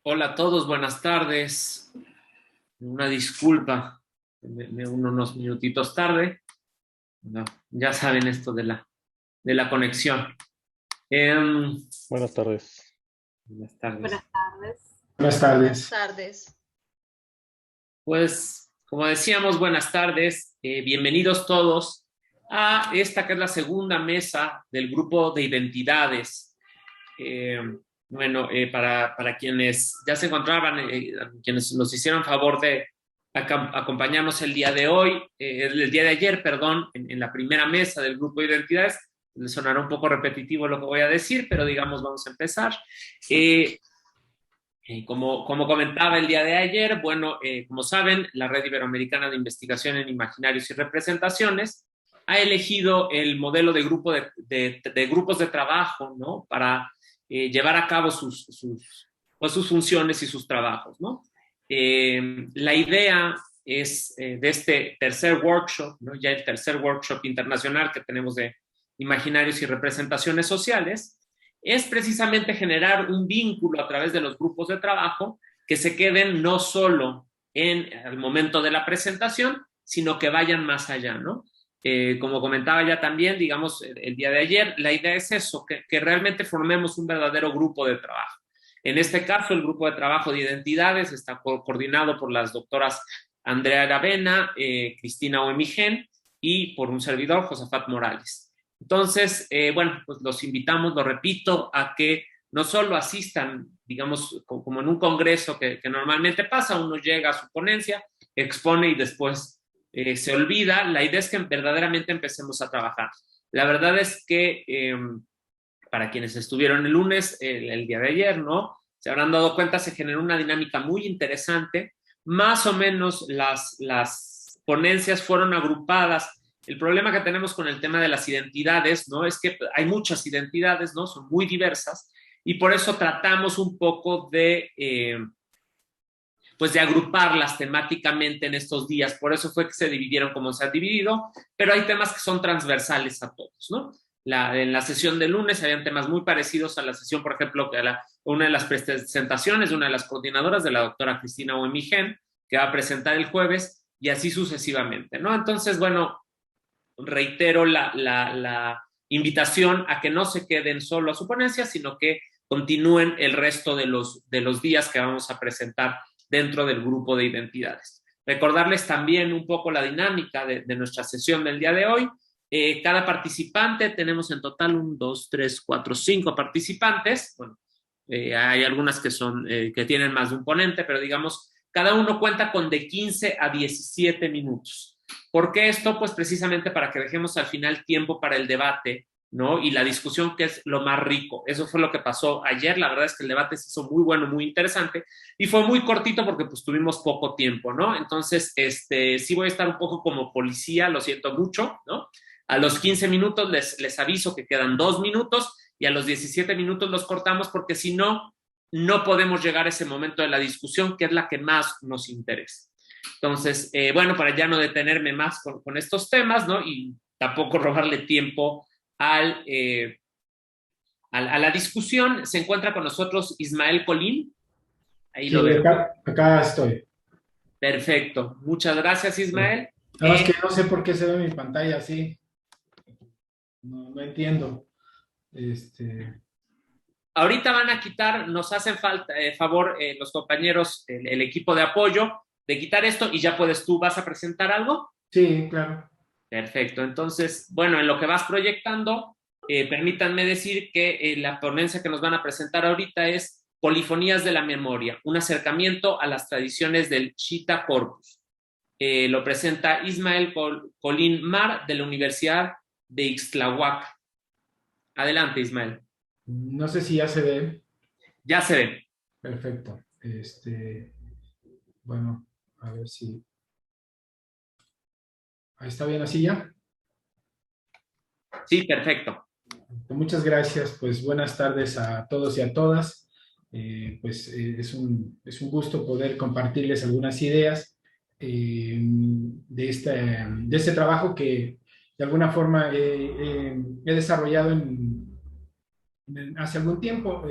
Hola a todos, buenas tardes. Una disculpa, me uno unos minutitos tarde. No, ya saben esto de la conexión. Buenas tardes. Buenas tardes. Buenas tardes. Buenas Buenas tardes. tardes. Pues, como decíamos, buenas tardes. Bienvenidos todos a esta que es la segunda mesa del grupo de identidades. Eh, para quienes ya se encontraban, quienes nos hicieron favor de acompañarnos el día de hoy, el día de ayer, perdón, en la primera mesa del grupo de identidades. Les sonará un poco repetitivo lo que voy a decir, pero digamos, vamos a empezar. Como comentaba el día de ayer, como saben, la Red Iberoamericana de Investigación en Imaginarios y Representaciones ha elegido el modelo de grupo de grupos de trabajo, ¿no? Para llevar a cabo sus funciones y sus trabajos, ¿no? La idea es de este tercer workshop, ¿no? Ya el tercer workshop internacional que tenemos de Imaginarios y Representaciones Sociales, es precisamente generar un vínculo a través de los grupos de trabajo que se queden no solo en el momento de la presentación, sino que vayan más allá, ¿no? Como comentaba ya también, digamos, el día de ayer, la idea es eso, que realmente formemos un verdadero grupo de trabajo. En este caso, el grupo de trabajo de identidades está coordinado por las doctoras Andrea Aravena, Cristina Oemigen y por un servidor, Josafat Morales. Entonces, pues los invitamos, lo repito, a que no solo asistan, digamos, como en un congreso que normalmente pasa, uno llega a su ponencia, expone y después se olvida. La idea es que verdaderamente empecemos a trabajar. La verdad es que para quienes estuvieron el lunes, el día de ayer, ¿no? Se habrán dado cuenta, se generó una dinámica muy interesante. Más o menos las ponencias fueron agrupadas. El problema que tenemos con el tema de las identidades, ¿no? Es que hay muchas identidades, ¿no? Son muy diversas y por eso tratamos un poco pues de agruparlas temáticamente en estos días. Por eso fue que se dividieron como se ha dividido, pero hay temas que son transversales a todos, ¿no? En la sesión de lunes habían temas muy parecidos a la sesión, por ejemplo, que una de las presentaciones de una de las coordinadoras, de la doctora Cristina Oemigen, que va a presentar el jueves, y así sucesivamente, ¿no? Entonces, reitero la invitación a que no se queden solo a su ponencia, sino que continúen el resto de los días que vamos a presentar dentro del grupo de identidades. Recordarles también un poco la dinámica de nuestra sesión del día de hoy. Cada participante, tenemos en total 1, 2, 3, 4, 5 participantes. Bueno, hay algunas que tienen más de un ponente, pero digamos, cada uno cuenta con de 15 a 17 minutos. ¿Por qué esto? Pues precisamente para que dejemos al final tiempo para el debate, ¿no? Y la discusión, que es lo más rico. Eso fue lo que pasó ayer. La verdad es que el debate se hizo muy bueno, muy interesante, y fue muy cortito porque pues tuvimos poco tiempo, ¿no? Entonces, sí voy a estar un poco como policía, lo siento mucho, ¿no? A los 15 minutos les aviso que quedan 2 minutos y a los 17 minutos los cortamos porque si no, no podemos llegar a ese momento de la discusión, que es la que más nos interesa. Entonces, para ya no detenerme más con estos temas, ¿no? Y tampoco robarle tiempo a la discusión, se encuentra con nosotros Ismael Colín. Ahí Sí, lo veo. acá estoy. Perfecto. Muchas gracias, Ismael. Nada más que no sé por qué se ve mi pantalla así. No entiendo. Ahorita van a quitar, nos hacen favor los compañeros, el equipo de apoyo, de quitar esto y ya puedes tú, ¿vas a presentar algo? Sí, claro. Perfecto. Entonces, en lo que vas proyectando, permítanme decir que la ponencia que nos van a presentar ahorita es Polifonías de la Memoria, un acercamiento a las tradiciones del Chita Corpus. Lo presenta Ismael Colín Mar, de la Universidad de Ixtlahuaca. Adelante, Ismael. No sé si ya se ve. Ya se ve. Perfecto. Bueno, a ver si... Ahí está bien así ya. Sí, perfecto. Muchas gracias. Pues buenas tardes a todos y a todas. Es un gusto poder compartirles algunas ideas de este trabajo que de alguna forma he desarrollado hace algún tiempo,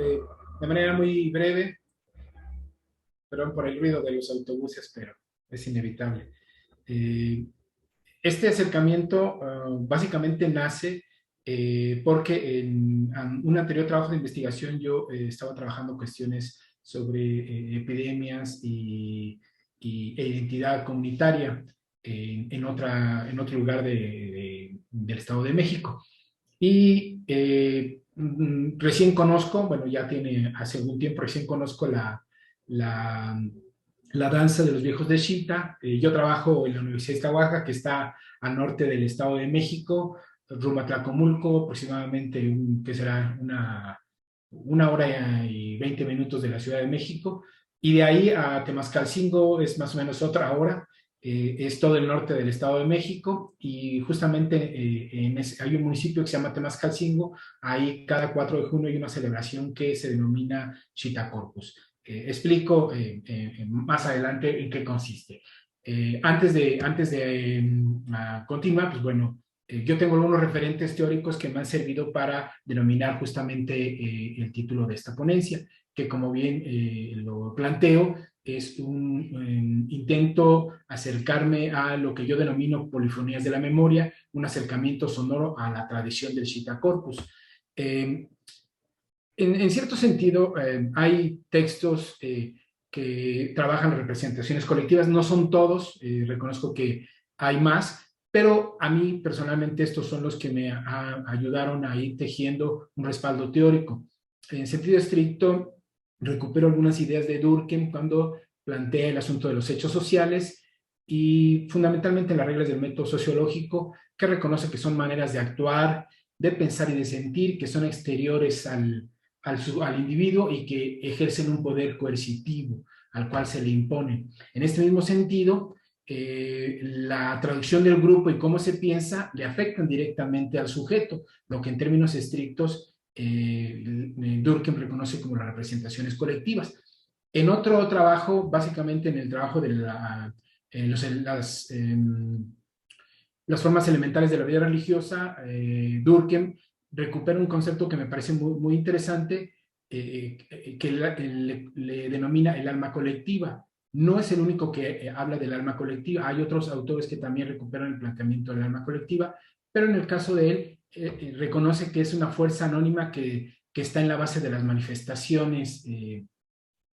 de manera muy breve. Perdón por el ruido de los autobuses, pero es inevitable. Este acercamiento básicamente nace porque en un anterior trabajo de investigación yo estaba trabajando cuestiones sobre epidemias e identidad comunitaria en otro lugar del Estado de México. Y recién conozco, bueno, ya tiene hace algún tiempo, recién conozco la, la danza de los viejos de Xita. Yo trabajo en la Universidad de Oaxaca, que está al norte del Estado de México, rumbo a Tlacomulco, aproximadamente, que será una hora y 20 minutos de la Ciudad de México. Y de ahí a Temascalcingo es más o menos otra hora. Es todo el norte del Estado de México y justamente hay un municipio que se llama Temascalcingo. Ahí cada 4 de junio hay una celebración que se denomina Xitacorpus. Explico más adelante en qué consiste. Antes de continuar, pues bueno, yo tengo algunos referentes teóricos que me han servido para denominar justamente el título de esta ponencia, que como bien lo planteo, es un intento acercarme a lo que yo denomino polifonías de la memoria, un acercamiento sonoro a la tradición del Xitacorpus. En cierto sentido, hay textos que trabajan representaciones colectivas, no son todos, reconozco que hay más, pero a mí personalmente estos son los que me ayudaron a ir tejiendo un respaldo teórico. En sentido estricto, recupero algunas ideas de Durkheim cuando plantea el asunto de los hechos sociales y fundamentalmente las reglas del método sociológico, que reconoce que son maneras de actuar, de pensar y de sentir, que son exteriores al individuo y que ejercen un poder coercitivo al cual se le impone. En este mismo sentido, la traducción del grupo y cómo se piensa le afectan directamente al sujeto, lo que en términos estrictos Durkheim reconoce como las representaciones colectivas. En otro trabajo, básicamente en el trabajo de las formas elementales de la vida religiosa, Durkheim recupera un concepto que me parece muy, muy interesante, que le denomina el alma colectiva. No es el único que habla del alma colectiva, hay otros autores que también recuperan el planteamiento del alma colectiva, pero en el caso de él, reconoce que es una fuerza anónima que está en la base de las manifestaciones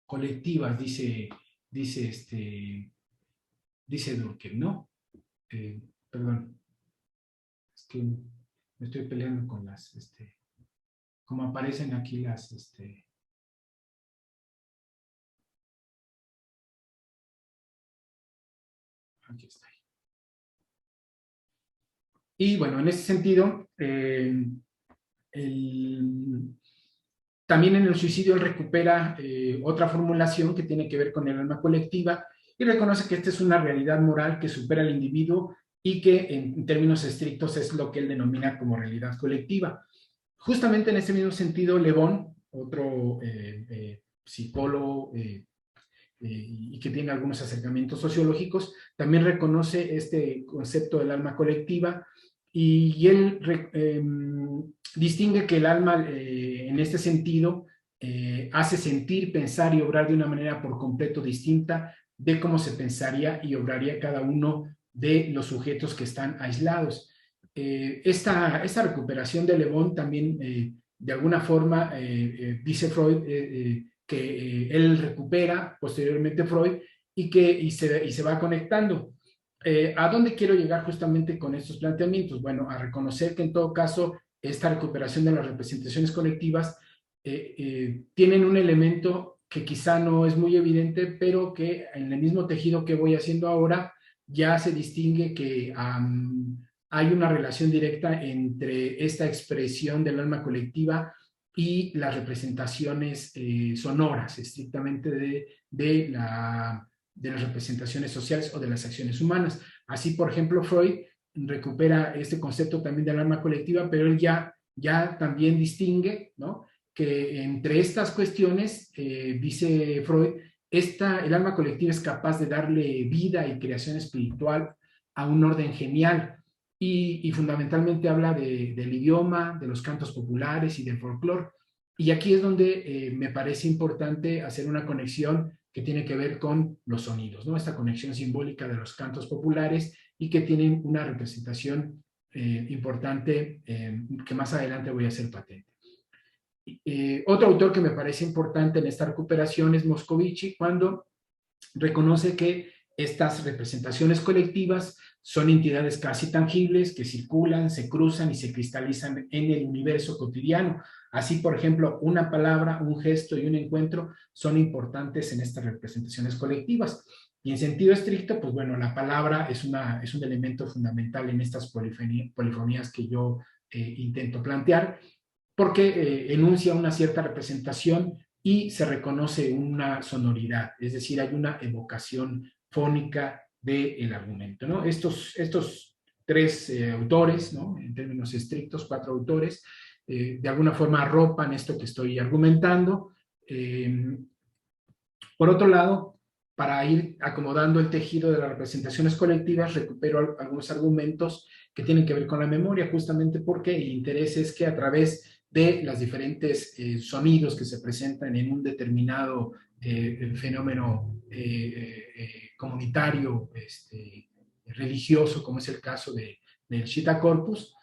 colectivas, dice Durkheim, ¿no? Perdón, es que me estoy peleando con como aparecen aquí aquí está. Y bueno, en ese sentido, también en el suicidio él recupera otra formulación que tiene que ver con el alma colectiva y reconoce que esta es una realidad moral que supera al individuo y que en términos estrictos es lo que él denomina como realidad colectiva. Justamente en ese mismo sentido, Le Bon, otro psicólogo y que tiene algunos acercamientos sociológicos, también reconoce este concepto del alma colectiva y él distingue que el alma en este sentido hace sentir, pensar y obrar de una manera por completo distinta de cómo se pensaría y obraría cada uno de los sujetos que están aislados. Esta recuperación de Le Bon también, de alguna forma, dice Freud, que él recupera posteriormente Freud y se va conectando. ¿A dónde quiero llegar justamente con estos planteamientos? Bueno, a reconocer que en todo caso esta recuperación de las representaciones colectivas tienen un elemento que quizá no es muy evidente, pero que en el mismo tejido que voy haciendo ahora ya se distingue que hay una relación directa entre esta expresión del alma colectiva y las representaciones sonoras, estrictamente de las representaciones sociales o de las acciones humanas. Así, por ejemplo, Freud recupera este concepto también del alma colectiva, pero él ya también distingue, ¿no?, que entre estas cuestiones, dice Freud, el alma colectiva es capaz de darle vida y creación espiritual a un orden genial y fundamentalmente habla del idioma, de los cantos populares y del folclore. Y aquí es donde me parece importante hacer una conexión que tiene que ver con los sonidos, ¿no? Esta conexión simbólica de los cantos populares y que tienen una representación importante que más adelante voy a hacer patente. Otro autor que me parece importante en esta recuperación es Moscovici, cuando reconoce que estas representaciones colectivas son entidades casi tangibles que circulan, se cruzan y se cristalizan en el universo cotidiano. Así, por ejemplo, una palabra, un gesto y un encuentro son importantes en estas representaciones colectivas. Y en sentido estricto, pues bueno, la palabra es un elemento fundamental en estas polifonías que yo intento plantear, porque enuncia una cierta representación y se reconoce una sonoridad, es decir, hay una evocación fónica del argumento, ¿no? Estos tres autores, ¿no? En términos estrictos, cuatro autores, de alguna forma arropan esto que estoy argumentando. Por otro lado, para ir acomodando el tejido de las representaciones colectivas, recupero algunos argumentos que tienen que ver con la memoria, justamente porque el interés es que a través de los diferentes sonidos que se presentan en un determinado fenómeno comunitario, religioso, como es el caso del Shita Corpus,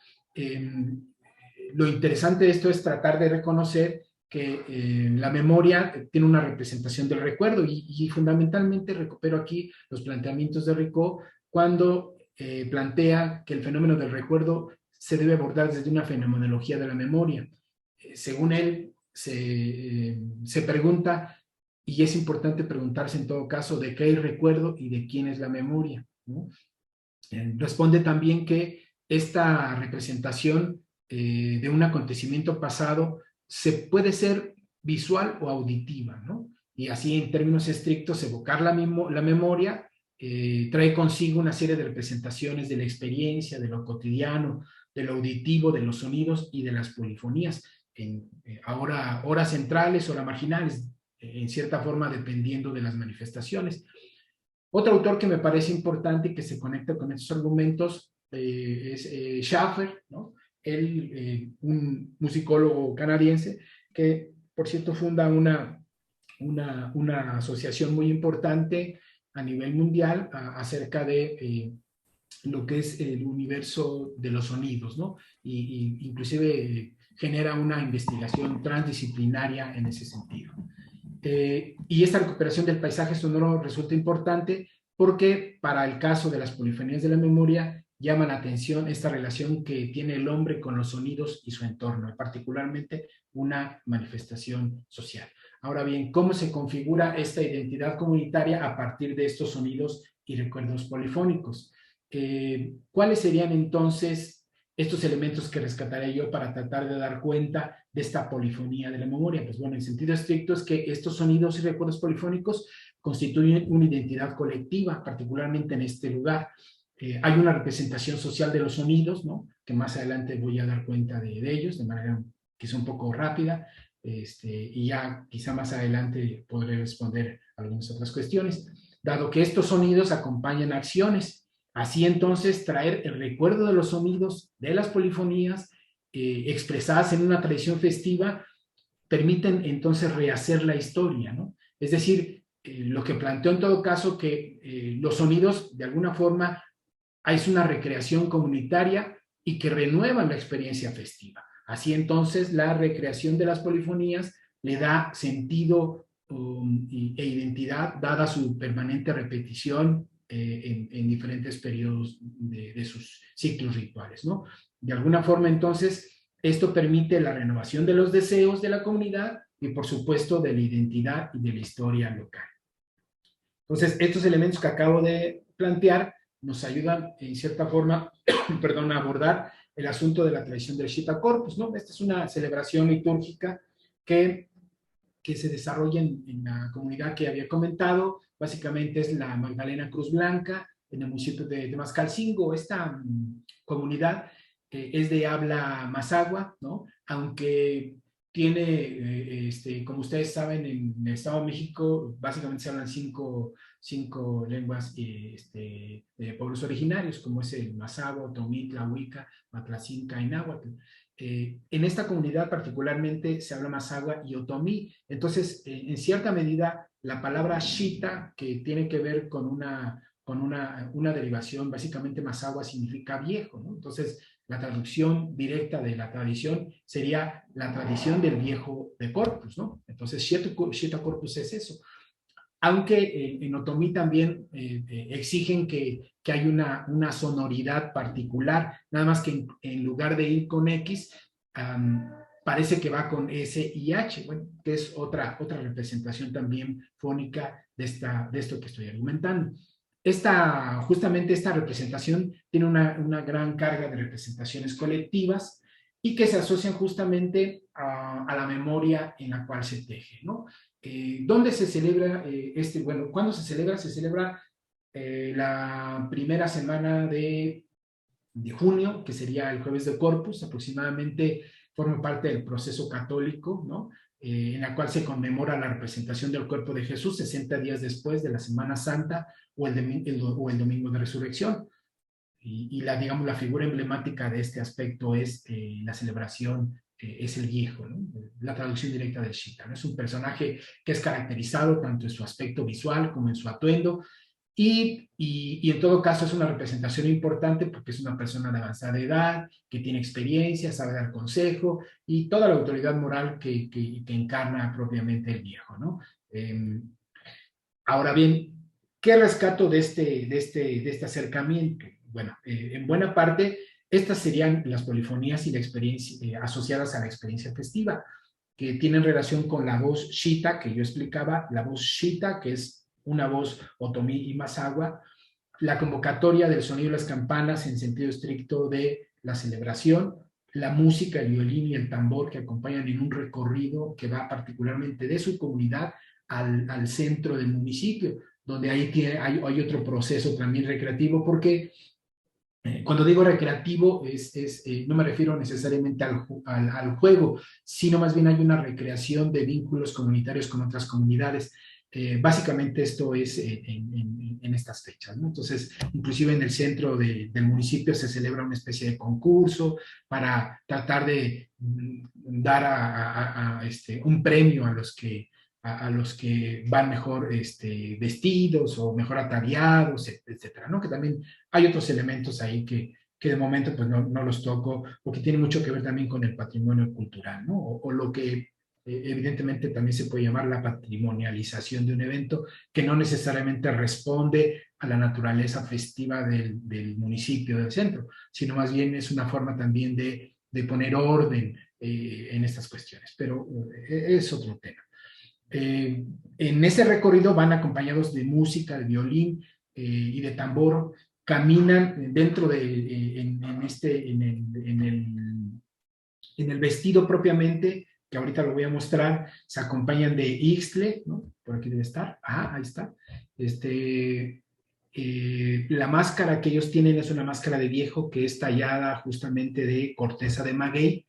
lo interesante de esto es tratar de reconocer que la memoria tiene una representación del recuerdo y fundamentalmente recupero aquí los planteamientos de Ricoeur cuando plantea que el fenómeno del recuerdo se debe abordar desde una fenomenología de la memoria. Según él, se pregunta, y es importante preguntarse en todo caso, de qué hay recuerdo y de quién es la memoria, ¿no? Responde también que esta representación de un acontecimiento pasado se puede ser visual o auditiva, ¿no? Y así en términos estrictos, evocar la memoria trae consigo una serie de representaciones de la experiencia, de lo cotidiano, de lo auditivo, de los sonidos y de las polifonías, ahora horas centrales, horas marginales, en cierta forma dependiendo de las manifestaciones. Otro autor que me parece importante y que se conecta con estos argumentos es Schaffer, ¿no? Él, un musicólogo canadiense, que por cierto funda una asociación muy importante a nivel mundial acerca de lo que es el universo de los sonidos, ¿no? Y inclusive genera una investigación transdisciplinaria en ese sentido. Y esta recuperación del paisaje sonoro resulta importante porque para el caso de las polifonías de la memoria llama la atención esta relación que tiene el hombre con los sonidos y su entorno, particularmente una manifestación social. Ahora bien, ¿cómo se configura esta identidad comunitaria a partir de estos sonidos y recuerdos polifónicos? ¿Cuáles serían entonces estos elementos que rescataré yo para tratar de dar cuenta de esta polifonía de la memoria? Pues bueno, en sentido estricto es que estos sonidos y recuerdos polifónicos constituyen una identidad colectiva, particularmente en este lugar. Hay una representación social de los sonidos, ¿no? Que más adelante voy a dar cuenta de ellos, de manera quizá un poco rápida, y ya quizá más adelante podré responder algunas otras cuestiones. Dado que estos sonidos acompañan acciones, así entonces traer el recuerdo de los sonidos, de las polifonías, expresadas en una tradición festiva, permiten entonces rehacer la historia, ¿no? Es decir, lo que planteo en todo caso que los sonidos de alguna forma es una recreación comunitaria y que renuevan la experiencia festiva. Así entonces la recreación de las polifonías le da sentido e identidad dada su permanente repetición en diferentes periodos de sus ciclos rituales, ¿no? De alguna forma entonces esto permite la renovación de los deseos de la comunidad y por supuesto de la identidad y de la historia local. Entonces estos elementos que acabo de plantear nos ayudan en cierta forma perdón, a abordar el asunto de la tradición del Shita Corpus, ¿no? Esta es una celebración litúrgica que se desarrolla en la comunidad que había comentado. Básicamente es la Magdalena Cruz Blanca, en el municipio de Mascalcingo. Esta comunidad es de habla mazahua, ¿no? Aunque tiene, como ustedes saben, en el Estado de México básicamente se hablan cinco lenguas de pueblos originarios, como es el mazahua, tomitla, huica, matlacinca y náhuatl. En esta comunidad particularmente se habla Mazahua y Otomí. Entonces, en cierta medida, la palabra Shita, que tiene que ver con una derivación, básicamente Mazahua significa viejo, ¿no? Entonces, la traducción directa de la tradición sería la tradición del viejo de Corpus, ¿no? Entonces, Shita Corpus es eso. Aunque en Otomí también exigen que hay una sonoridad particular, nada más que en lugar de ir con X, parece que va con S y H, bueno, que es otra representación también fónica de esto que estoy argumentando. Justamente esta representación tiene una gran carga de representaciones colectivas y que se asocian justamente a la memoria en la cual se teje, ¿no? ¿Dónde se celebra bueno, ¿cuándo se celebra? Se celebra la primera semana de junio, que sería el jueves de Corpus, aproximadamente forma parte del proceso católico, ¿no? En la cual se conmemora la representación del cuerpo de Jesús 60 días después de la Semana Santa o el Domingo de Resurrección. Y digamos, la figura emblemática de este aspecto es la celebración, es el viejo, ¿no? La traducción directa del Shita, ¿no? Es un personaje que es caracterizado tanto en su aspecto visual como en su atuendo, y en todo caso es una representación importante porque es una persona de avanzada edad, que tiene experiencia, sabe dar consejo, y toda la autoridad moral que encarna propiamente el viejo, ¿no? Ahora bien, ¿qué rescato de este acercamiento? Bueno, en buena parte, estas serían las polifonías y la experiencia asociadas a la experiencia festiva, que tienen relación con la voz Shita, que yo explicaba, la voz Shita, que es una voz Otomí y Mazahua, la convocatoria del sonido de las campanas en sentido estricto de la celebración, la música, el violín y el tambor que acompañan en un recorrido que va particularmente de su comunidad al centro del municipio, donde hay otro proceso también recreativo, porque cuando digo recreativo, no me refiero necesariamente al juego, sino más bien hay una recreación de vínculos comunitarios con otras comunidades. Básicamente esto es en estas fechas, ¿no? Entonces, inclusive en el centro del municipio se celebra una especie de concurso para tratar de dar un premio a los que van mejor vestidos o mejor ataviados, etcétera, ¿no? Que también hay otros elementos ahí que de momento pues no los toco, porque tiene mucho que ver también con el patrimonio cultural, ¿no? O lo que evidentemente también se puede llamar la patrimonialización de un evento que no necesariamente responde a la naturaleza festiva del municipio, del centro, sino más bien es una forma también de poner orden en estas cuestiones, pero es otro tema. En ese recorrido van acompañados de música, de violín y de tambor, caminan dentro en el vestido propiamente, que ahorita lo voy a mostrar, se acompañan de Ixtle, ¿no? Por aquí debe estar, ahí está. La máscara que ellos tienen es una máscara de viejo que es tallada justamente de corteza de maguey,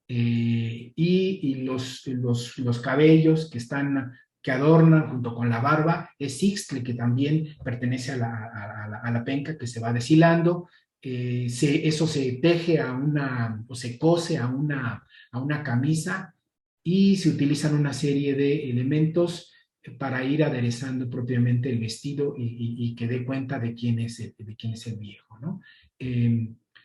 y los cabellos que adornan junto con la barba es Ixtle, que también pertenece a la penca que se va deshilando. Eso se teje o se cose a una camisa, y se utilizan una serie de elementos para ir aderezando propiamente el vestido y que dé cuenta de quién es el viejo, ¿no?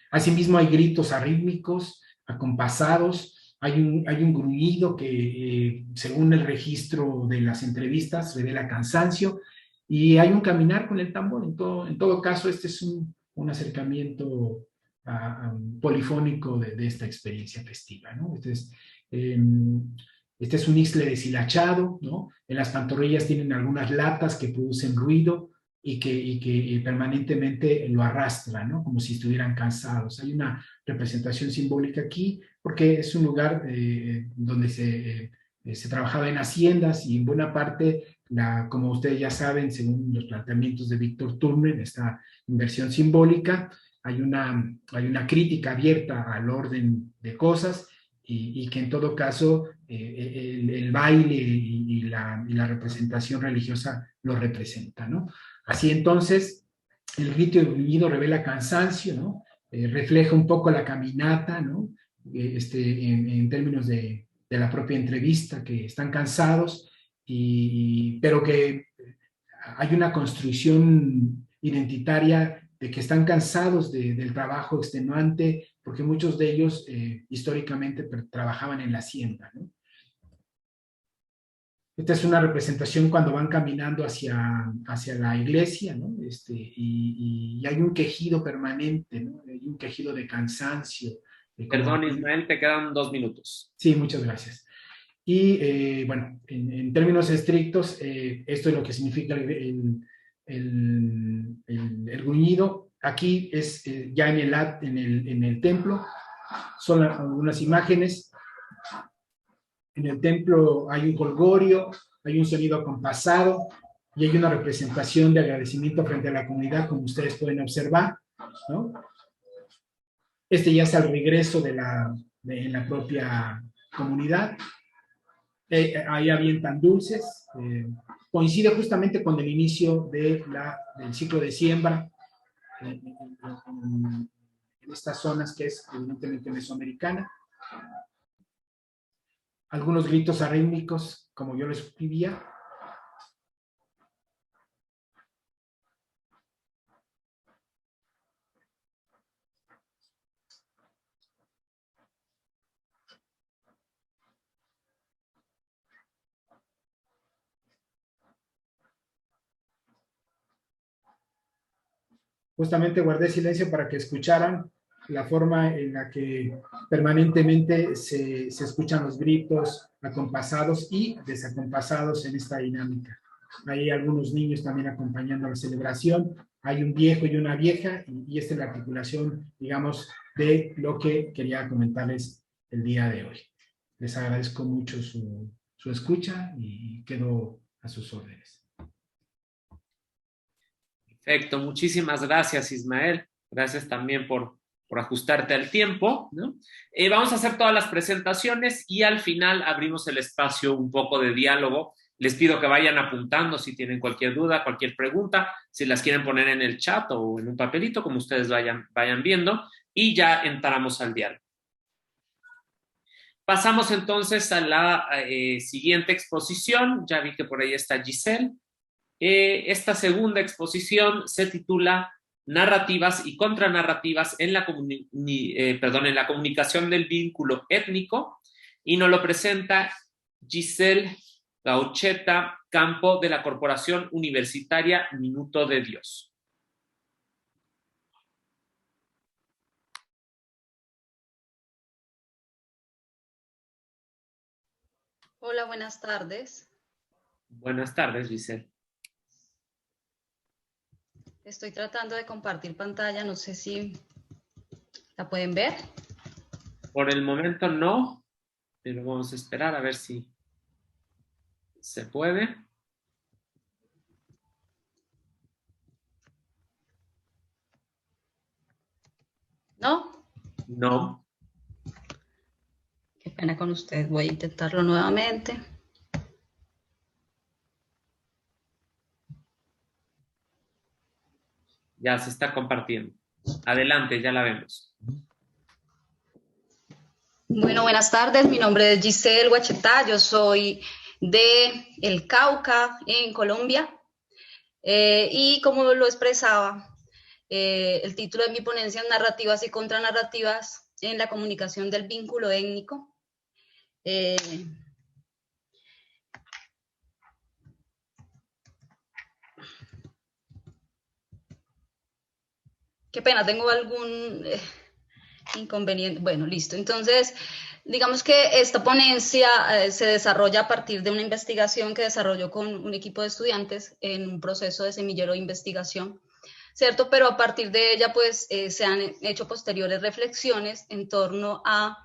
Asimismo hay gritos arrítmicos, acompasados, hay un gruñido que, según el registro de las entrevistas, revela cansancio, y hay un caminar con el tambor. En todo caso, este es un acercamiento polifónico de esta experiencia festiva, ¿no? Este es un Ixtle deshilachado, ¿no? En las pantorrillas tienen algunas latas que producen ruido y que permanentemente lo arrastran, ¿no? Como si estuvieran cansados. Hay una representación simbólica aquí porque es un lugar donde se trabajaba en haciendas, y en buena parte, como ustedes ya saben, según los planteamientos de Víctor Turner, esta inversión simbólica, hay una crítica abierta al orden de cosas, y que en todo caso el baile y la representación religiosa lo representa, ¿no? Así entonces, el grito y el gruñido revela cansancio, ¿no? Refleja un poco la caminata, ¿no? en términos de la propia entrevista, que están cansados, pero que hay una construcción identitaria de que están cansados del trabajo extenuante, porque muchos de ellos históricamente trabajaban en la hacienda, ¿no? Esta es una representación cuando van caminando hacia la iglesia, ¿no? Y hay un quejido permanente, ¿no? Hay un quejido de cansancio. Perdón, Ismael, te quedan 2 minutos. Sí, muchas gracias. Y bueno, en términos estrictos, esto es lo que significa el gruñido. Aquí es ya en el templo, son algunas imágenes. En el templo hay un jolgorio, hay un sonido acompasado y hay una representación de agradecimiento frente a la comunidad, como ustedes pueden observar, ¿no? Este ya es el regreso de la propia comunidad. Ahí avientan dulces. Coincide justamente con el inicio del ciclo de siembra en estas zonas que es evidentemente mesoamericana. Algunos gritos arrítmicos, como yo les escribía. Justamente guardé silencio para que escucharan la forma en la que permanentemente se escuchan los gritos acompasados y desacompasados en esta dinámica. Hay algunos niños también acompañando la celebración, hay un viejo y una vieja, y esta es la articulación, digamos, de lo que quería comentarles el día de hoy. Les agradezco mucho su escucha y quedo a sus órdenes. Perfecto, muchísimas gracias, Ismael. Gracias también por ajustarte al tiempo, ¿no? Vamos a hacer todas las presentaciones y al final abrimos el espacio un poco de diálogo. Les pido que vayan apuntando si tienen cualquier duda, cualquier pregunta, si las quieren poner en el chat o en un papelito, como ustedes vayan viendo, y ya entramos al diálogo. Pasamos entonces a la siguiente exposición. Ya vi que por ahí está Giselle. Esta segunda exposición se titula Narrativas y contranarrativas en la comunicación del vínculo étnico, y nos lo presenta Giselle Gaucheta Campo, de la Corporación Universitaria Minuto de Dios. Hola, buenas tardes. Buenas tardes, Giselle. Estoy tratando de compartir pantalla, no sé si la pueden ver. Por el momento no, pero vamos a esperar a ver si se puede. ¿No? No. Qué pena con ustedes, voy a intentarlo nuevamente. Ya se está compartiendo. Adelante, ya la vemos. Bueno, buenas tardes. Mi nombre es Giselle Guachetá. Yo soy de El Cauca, en Colombia. Y como lo expresaba, el título de mi ponencia es Narrativas y contranarrativas en la comunicación del vínculo étnico. Qué pena, tengo algún inconveniente. Bueno, listo. Entonces, digamos que esta ponencia se desarrolla a partir de una investigación que desarrolló con un equipo de estudiantes en un proceso de semillero de investigación, ¿cierto? Pero a partir de ella, pues, se han hecho posteriores reflexiones en torno a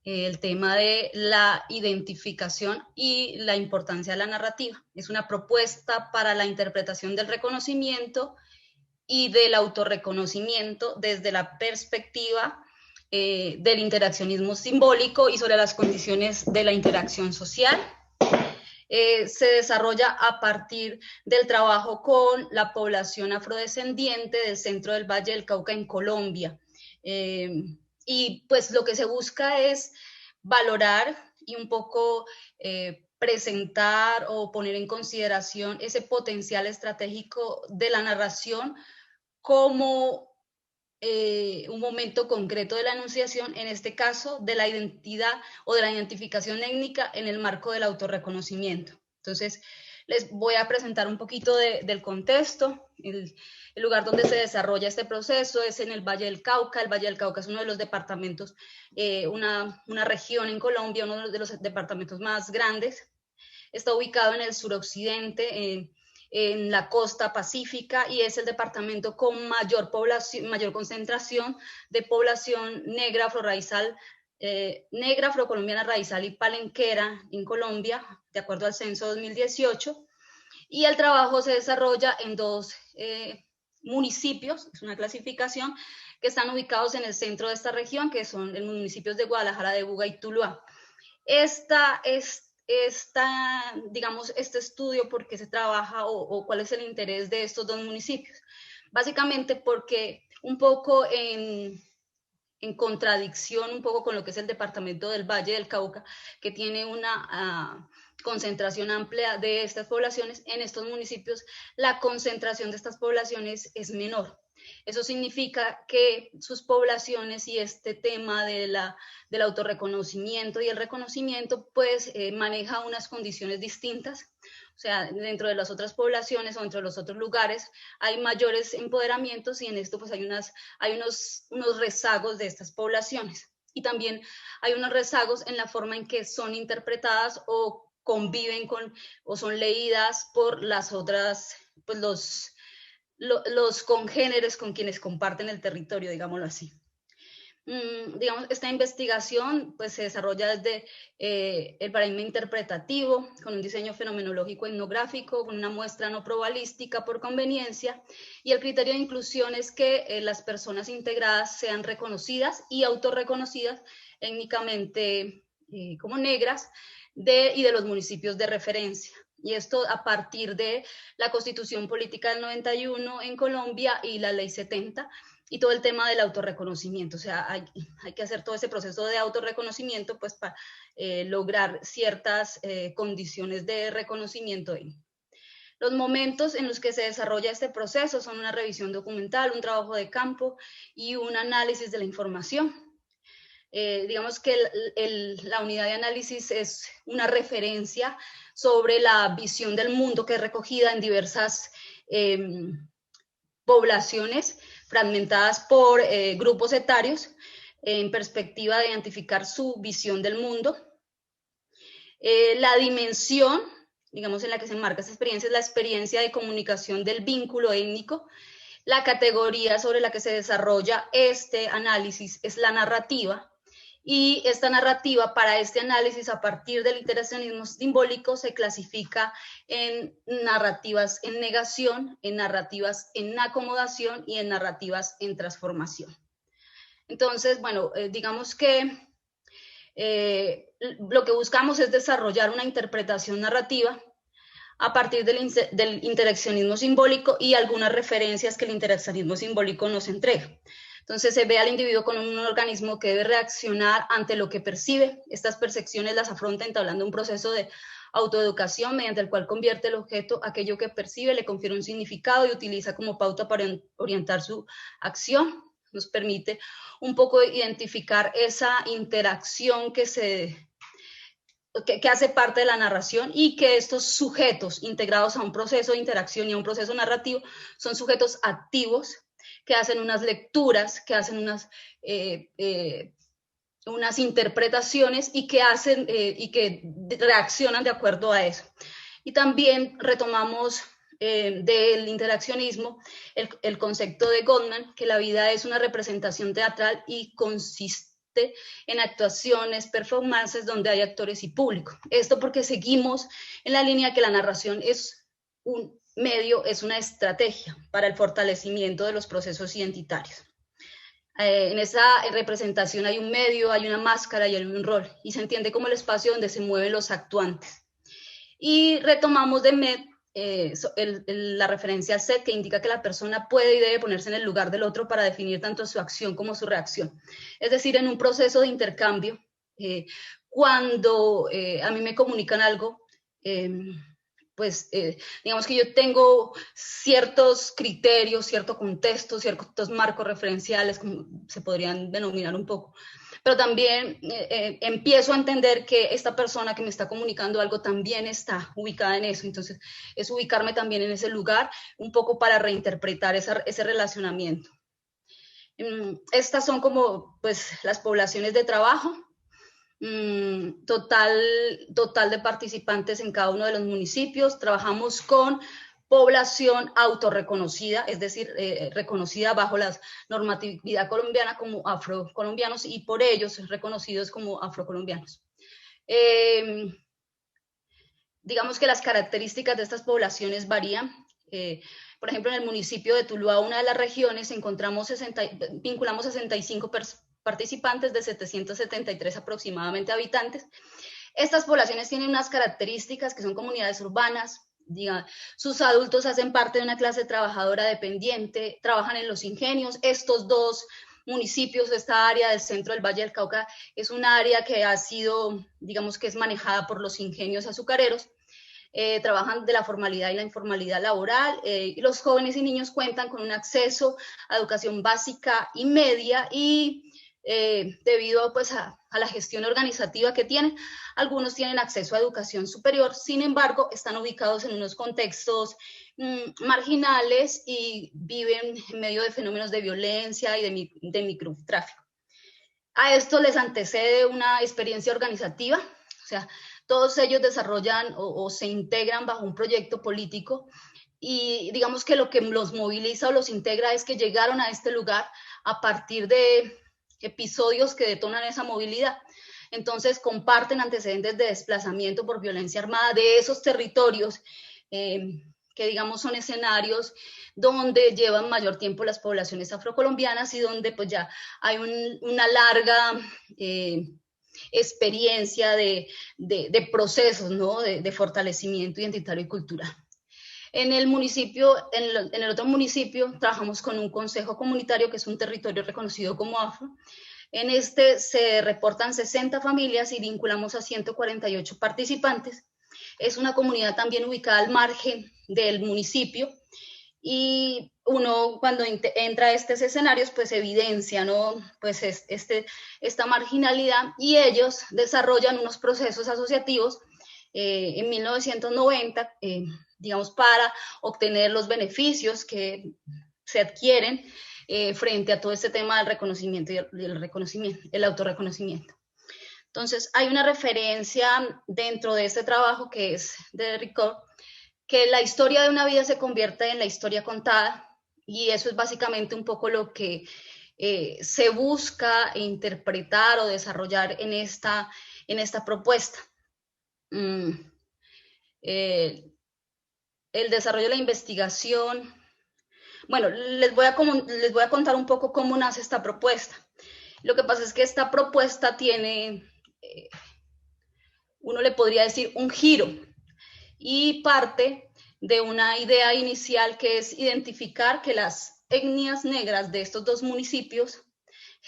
el tema de la identificación y la importancia de la narrativa. Es una propuesta para la interpretación del reconocimiento y del autorreconocimiento desde la perspectiva del interaccionismo simbólico y sobre las condiciones de la interacción social. Se desarrolla a partir del trabajo con la población afrodescendiente del centro del Valle del Cauca en Colombia. y pues lo que se busca es valorar y un poco presentar o poner en consideración ese potencial estratégico de la narración como un momento concreto de la enunciación, en este caso de la identidad o de la identificación étnica en el marco del autorreconocimiento. Entonces, les voy a presentar un poquito del contexto. El lugar donde se desarrolla este proceso es en el Valle del Cauca. El Valle del Cauca es uno de los departamentos, una región en Colombia, uno de los departamentos más grandes. Está ubicado en el suroccidente, en la costa pacífica, y es el departamento con mayor concentración de población negra, afrorraizal, negra, afrocolombiana raizal y palenquera en Colombia, de acuerdo al censo 2018, y el trabajo se desarrolla en 2 municipios, es una clasificación, que están ubicados en el centro de esta región, que son los municipios de Guadalajara de Buga y Tuluá. Digamos, este estudio, ¿por qué se trabaja o cuál es el interés de estos 2 municipios? Básicamente porque un poco en contradicción un poco con lo que es el departamento del Valle del Cauca, que tiene una concentración amplia de estas poblaciones, en estos municipios la concentración de estas poblaciones es menor. Eso significa que sus poblaciones y este tema del autorreconocimiento y el reconocimiento pues maneja unas condiciones distintas. O sea, dentro de las otras poblaciones o dentro de los otros lugares hay mayores empoderamientos, y en esto pues hay unos rezagos de estas poblaciones. Y también hay unos rezagos en la forma en que son interpretadas o conviven con o son leídas por las otras, pues los congéneres con quienes comparten el territorio, digámoslo así. Digamos, esta investigación pues, se desarrolla desde el paradigma interpretativo, con un diseño fenomenológico etnográfico, con una muestra no probabilística por conveniencia, y el criterio de inclusión es que las personas integradas sean reconocidas y autorreconocidas étnicamente como negras y de los municipios de referencia. Y esto a partir de la Constitución Política del 91 en Colombia y la Ley 70, y todo el tema del autorreconocimiento. O sea, hay que hacer todo ese proceso de autorreconocimiento pues, para lograr ciertas condiciones de reconocimiento. Los momentos en los que se desarrolla este proceso son una revisión documental, un trabajo de campo y un análisis de la información. Digamos que la unidad de análisis es una referencia sobre la visión del mundo que es recogida en diversas poblaciones fragmentadas por grupos etarios en perspectiva de identificar su visión del mundo. La dimensión, digamos, en la que se enmarca esta experiencia es la experiencia de comunicación del vínculo étnico. La categoría sobre la que se desarrolla este análisis es la narrativa, y esta narrativa para este análisis a partir del interaccionismo simbólico se clasifica en narrativas en negación, en narrativas en acomodación y en narrativas en transformación. Entonces, bueno, digamos que lo que buscamos es desarrollar una interpretación narrativa a partir del interaccionismo simbólico y algunas referencias que el interaccionismo simbólico nos entrega. Entonces se ve al individuo como un organismo que debe reaccionar ante lo que percibe. Estas percepciones las afronta entablando un proceso de autoeducación mediante el cual convierte el objeto aquello que percibe, le confiere un significado y utiliza como pauta para orientar su acción. Nos permite un poco identificar esa interacción que hace parte de la narración, y que estos sujetos integrados a un proceso de interacción y a un proceso narrativo son sujetos activos que hacen unas lecturas, que hacen unas interpretaciones y que reaccionan de acuerdo a eso. Y también retomamos del interaccionismo el concepto de Gottman, que la vida es una representación teatral y consiste en actuaciones, performances donde hay actores y público. Esto porque seguimos en la línea que la narración es un medio, es una estrategia para el fortalecimiento de los procesos identitarios. En esa representación hay un medio, hay una máscara y hay un rol, y se entiende como el espacio donde se mueven los actuantes. Y retomamos de Med la referencia al set, que indica que la persona puede y debe ponerse en el lugar del otro para definir tanto su acción como su reacción. Es decir, en un proceso de intercambio, cuando a mí me comunican algo, pues digamos que yo tengo ciertos criterios, cierto contexto, ciertos marcos referenciales, como se podrían denominar un poco, pero también empiezo a entender que esta persona que me está comunicando algo también está ubicada en eso, entonces es ubicarme también en ese lugar, un poco para reinterpretar ese relacionamiento. Estas son como pues las poblaciones de trabajo. Total de participantes en cada uno de los municipios. Trabajamos con población autorreconocida, es decir, reconocida bajo la normatividad colombiana como afrocolombianos y por ellos reconocidos como afrocolombianos. Digamos que las características de estas poblaciones varían. Por ejemplo, en el municipio de Tuluá, una de las regiones, vinculamos 65 participantes de 773 aproximadamente habitantes. Estas poblaciones tienen unas características que son comunidades urbanas, sus adultos hacen parte de una clase trabajadora dependiente, trabajan en los ingenios. Estos dos municipios, esta área del centro del Valle del Cauca, es un área que ha sido, digamos que es manejada por los ingenios azucareros. Trabajan de la formalidad y la informalidad laboral, y los jóvenes y niños cuentan con un acceso a educación básica y media y debido pues a la gestión organizativa que tienen, algunos tienen acceso a educación superior, sin embargo están ubicados en unos contextos marginales y viven en medio de fenómenos de violencia y de microtráfico. A esto les antecede una experiencia organizativa, o sea, todos ellos desarrollan o se integran bajo un proyecto político y digamos que lo que los moviliza o los integra es que llegaron a este lugar a partir de episodios que detonan esa movilidad. Entonces comparten antecedentes de desplazamiento por violencia armada de esos territorios que digamos son escenarios donde llevan mayor tiempo las poblaciones afrocolombianas y donde pues ya hay una larga experiencia de procesos, ¿no? de fortalecimiento identitario y cultural. En el otro municipio, trabajamos con un consejo comunitario que es un territorio reconocido como afro. En este se reportan 60 familias y vinculamos a 148 participantes. Es una comunidad también ubicada al margen del municipio y uno cuando entra a estos escenarios pues evidencia, ¿no? Pues esta marginalidad y ellos desarrollan unos procesos asociativos en 1990, digamos, para obtener los beneficios que se adquieren frente a todo este tema del reconocimiento y el autorreconocimiento. Entonces, hay una referencia dentro de este trabajo que es de Ricord, que la historia de una vida se convierte en la historia contada, y eso es básicamente un poco lo que se busca interpretar o desarrollar en esta propuesta. El desarrollo de la investigación. Bueno, les voy a contar un poco cómo nace esta propuesta. Lo que pasa es que esta propuesta tiene, uno le podría decir, un giro y parte de una idea inicial que es identificar que las etnias negras de estos dos municipios,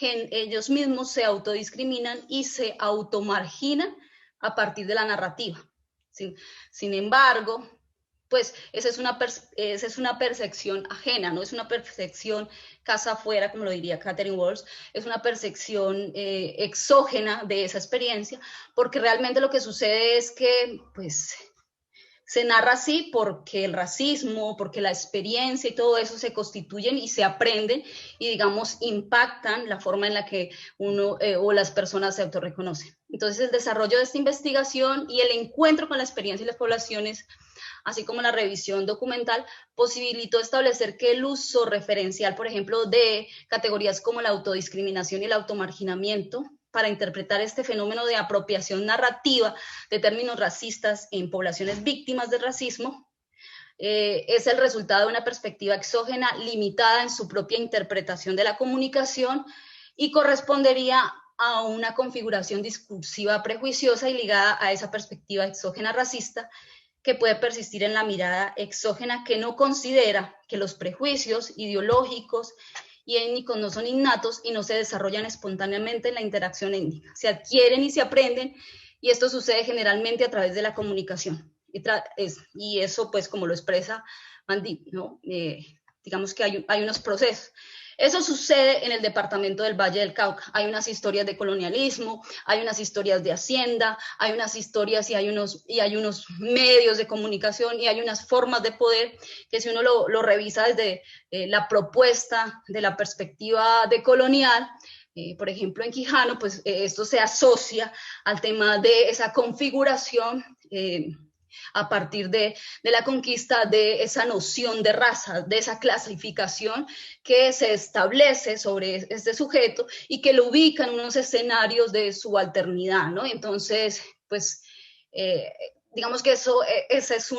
ellos mismos se autodiscriminan y se automarginan a partir de la narrativa. Sin embargo, pues esa es una percepción ajena, no es una percepción casa afuera, como lo diría Catherine Walsh, es una percepción exógena de esa experiencia, porque realmente lo que sucede es que pues se narra así porque el racismo, porque la experiencia y todo eso se constituyen y se aprenden y, digamos, impactan la forma en la que uno o las personas se autorreconocen. Entonces, el desarrollo de esta investigación y el encuentro con la experiencia y las poblaciones, así como la revisión documental, posibilitó establecer que el uso referencial, por ejemplo, de categorías como la autodiscriminación y el automarginamiento, para interpretar este fenómeno de apropiación narrativa de términos racistas en poblaciones víctimas de racismo, es el resultado de una perspectiva exógena limitada en su propia interpretación de la comunicación y correspondería a una configuración discursiva prejuiciosa y ligada a esa perspectiva exógena racista que puede persistir en la mirada exógena que no considera que los prejuicios ideológicos y étnicos no son innatos y no se desarrollan espontáneamente en la interacción étnica. Se adquieren y se aprenden, y esto sucede generalmente a través de la comunicación. Y eso, pues, como lo expresa Mandip, ¿no? Digamos que hay unos procesos. Eso sucede en el departamento del Valle del Cauca. Hay unas historias de colonialismo, hay unas historias de hacienda, hay unas historias y hay unos medios de comunicación y hay unas formas de poder que, si uno lo revisa desde la propuesta de la perspectiva decolonial, por ejemplo en Quijano, pues esto se asocia al tema de esa configuración a partir de la conquista de esa noción de raza, de esa clasificación que se establece sobre este sujeto y que lo ubica en unos escenarios de subalternidad, ¿no? Entonces, pues, digamos que esa es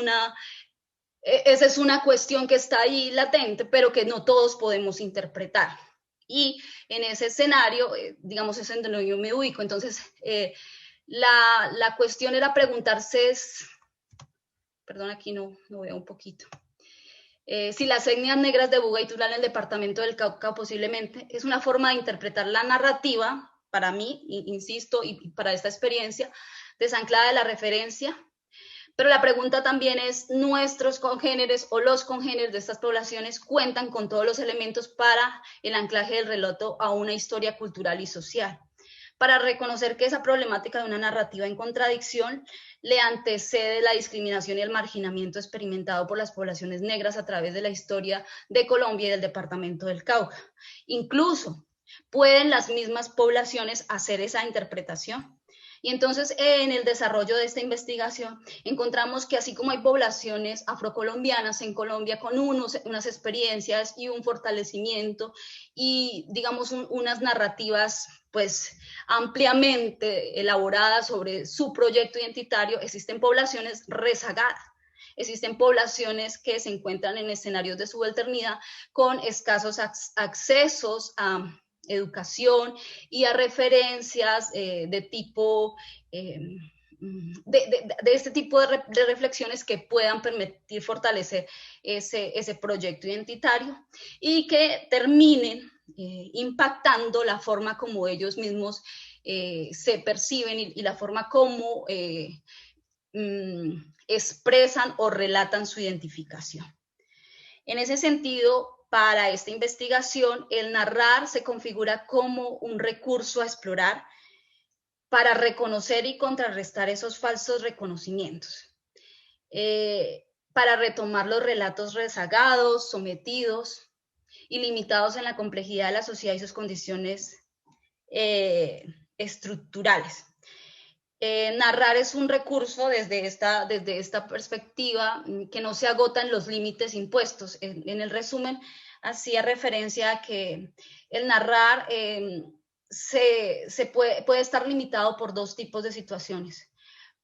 una cuestión que está ahí latente, pero que no todos podemos interpretar. Y en ese escenario, digamos, es en donde yo me ubico. Entonces, la cuestión era preguntarse perdón, aquí no veo un poquito. Si las etnias negras de Buga y Tula en el departamento del Cauca posiblemente es una forma de interpretar la narrativa, para mí, insisto, y para esta experiencia, desanclada de la referencia. Pero la pregunta también es, ¿nuestros congéneres o los congéneres de estas poblaciones cuentan con todos los elementos para el anclaje del relato a una historia cultural y social? Para reconocer que esa problemática de una narrativa en contradicción le antecede la discriminación y el marginamiento experimentado por las poblaciones negras a través de la historia de Colombia y del departamento del Cauca. Incluso pueden las mismas poblaciones hacer esa interpretación. Y entonces, en el desarrollo de esta investigación, encontramos que así como hay poblaciones afrocolombianas en Colombia con unas experiencias y un fortalecimiento y, digamos, unas narrativas, pues, ampliamente elaboradas sobre su proyecto identitario, existen poblaciones rezagadas. Existen poblaciones que se encuentran en escenarios de subalternidad con escasos accesos a educación y a referencias de tipo, de este tipo de reflexiones que puedan permitir fortalecer ese proyecto identitario y que terminen impactando la forma como ellos mismos se perciben y la forma como expresan o relatan su identificación. En ese sentido, para esta investigación, el narrar se configura como un recurso a explorar para reconocer y contrarrestar esos falsos reconocimientos, para retomar los relatos rezagados, sometidos y limitados en la complejidad de la sociedad y sus condiciones estructurales. Narrar es un recurso desde esta perspectiva que no se agota en los límites impuestos. En el resumen, hacía referencia a que el narrar puede estar limitado por dos tipos de situaciones.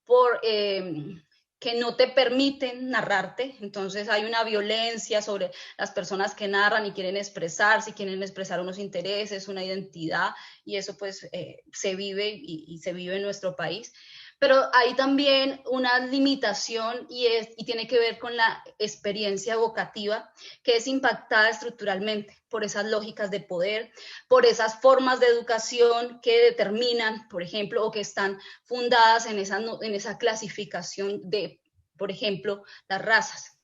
Por que no te permiten narrarte, entonces hay una violencia sobre las personas que narran y quieren expresarse, quieren expresar unos intereses, una identidad, y eso pues se vive y se vive en nuestro país. Pero hay también una limitación y tiene que ver con la experiencia evocativa, que es impactada estructuralmente por esas lógicas de poder, por esas formas de educación que determinan, por ejemplo, o que están fundadas en esa clasificación de, por ejemplo, las razas.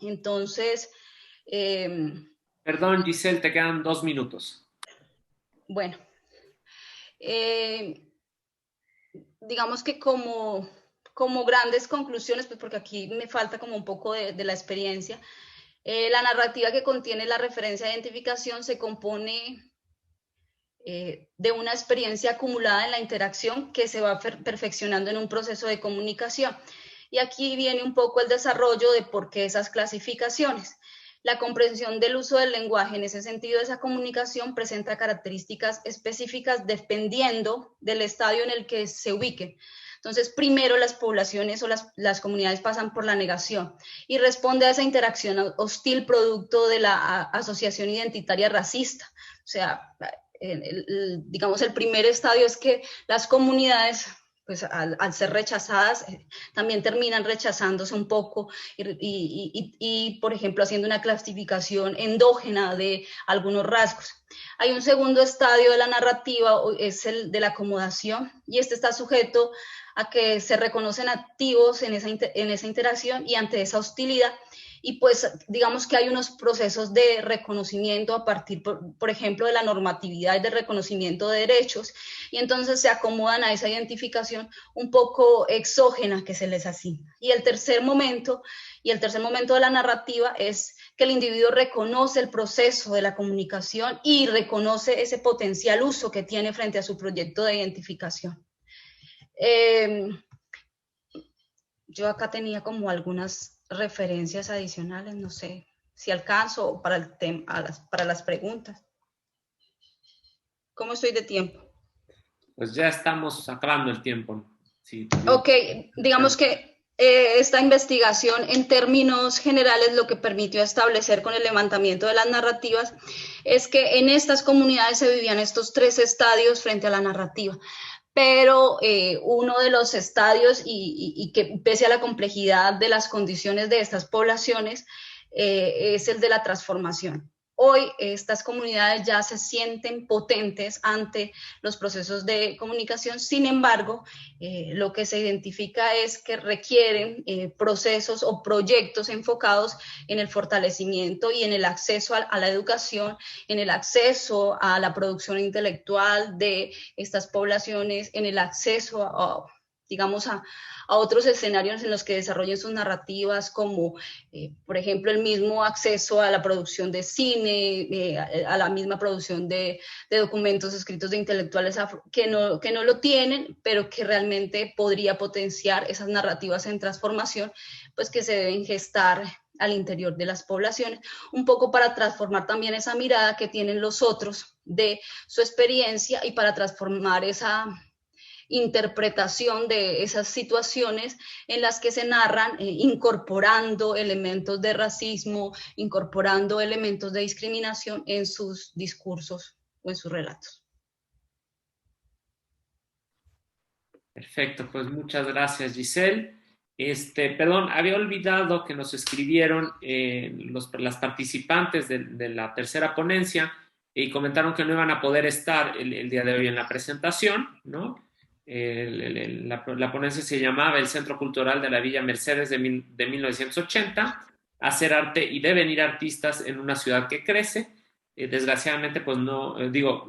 Entonces... Perdón, Giselle, te quedan 2 minutos. Bueno. Digamos que como grandes conclusiones, pues porque aquí me falta como un poco de la experiencia, la narrativa que contiene la referencia de identificación se compone de una experiencia acumulada en la interacción que se va perfeccionando en un proceso de comunicación. Y aquí viene un poco el desarrollo de por qué esas clasificaciones. La comprensión del uso del lenguaje en ese sentido, esa comunicación presenta características específicas dependiendo del estadio en el que se ubiquen. Entonces, primero las poblaciones o las comunidades pasan por la negación y responde a esa interacción hostil producto de la asociación identitaria racista. O sea, digamos, el primer estadio es que las comunidades pues al ser rechazadas, también terminan rechazándose un poco y, por ejemplo, haciendo una clasificación endógena de algunos rasgos. Hay un segundo estadio de la narrativa, es el de la acomodación, y este está sujeto a que se reconocen activos en esa interacción y ante esa hostilidad. Y pues digamos que hay unos procesos de reconocimiento a partir, por ejemplo, de la normatividad y del reconocimiento de derechos, y entonces se acomodan a esa identificación un poco exógena que se les asigna. Y el tercer momento de la narrativa es que el individuo reconoce el proceso de la comunicación y reconoce ese potencial uso que tiene frente a su proyecto de identificación. Yo acá tenía como algunas referencias adicionales, no sé si alcanzo para el tema, para las preguntas. ¿Cómo estoy de tiempo? Pues ya estamos acabando el tiempo. Sí, ok, digamos que esta investigación en términos generales lo que permitió establecer con el levantamiento de las narrativas es que en estas comunidades se vivían estos 3 estadios frente a la narrativa. Pero uno de los estadios y que pese a la complejidad de las condiciones de estas poblaciones es el de la transformación. Hoy estas comunidades ya se sienten potentes ante los procesos de comunicación, sin embargo, lo que se identifica es que requieren procesos o proyectos enfocados en el fortalecimiento y en el acceso a la educación, en el acceso a la producción intelectual de estas poblaciones, en el acceso a otros escenarios en los que desarrollen sus narrativas, como, por ejemplo, el mismo acceso a la producción de cine, a la misma producción de documentos escritos de intelectuales que no lo tienen, pero que realmente podría potenciar esas narrativas en transformación, pues que se deben gestar al interior de las poblaciones, un poco para transformar también esa mirada que tienen los otros de su experiencia y para transformar esa interpretación de esas situaciones en las que se narran, incorporando elementos de racismo, incorporando elementos de discriminación en sus discursos o en sus relatos. Perfecto, pues muchas gracias, Giselle. Perdón, había olvidado que nos escribieron las participantes de la tercera ponencia y comentaron que no iban a poder estar el día de hoy en la presentación, ¿no? La ponencia se llamaba El Centro Cultural de la Villa Mercedes de 1980, hacer arte y devenir artistas en una ciudad que crece. Desgraciadamente, pues no,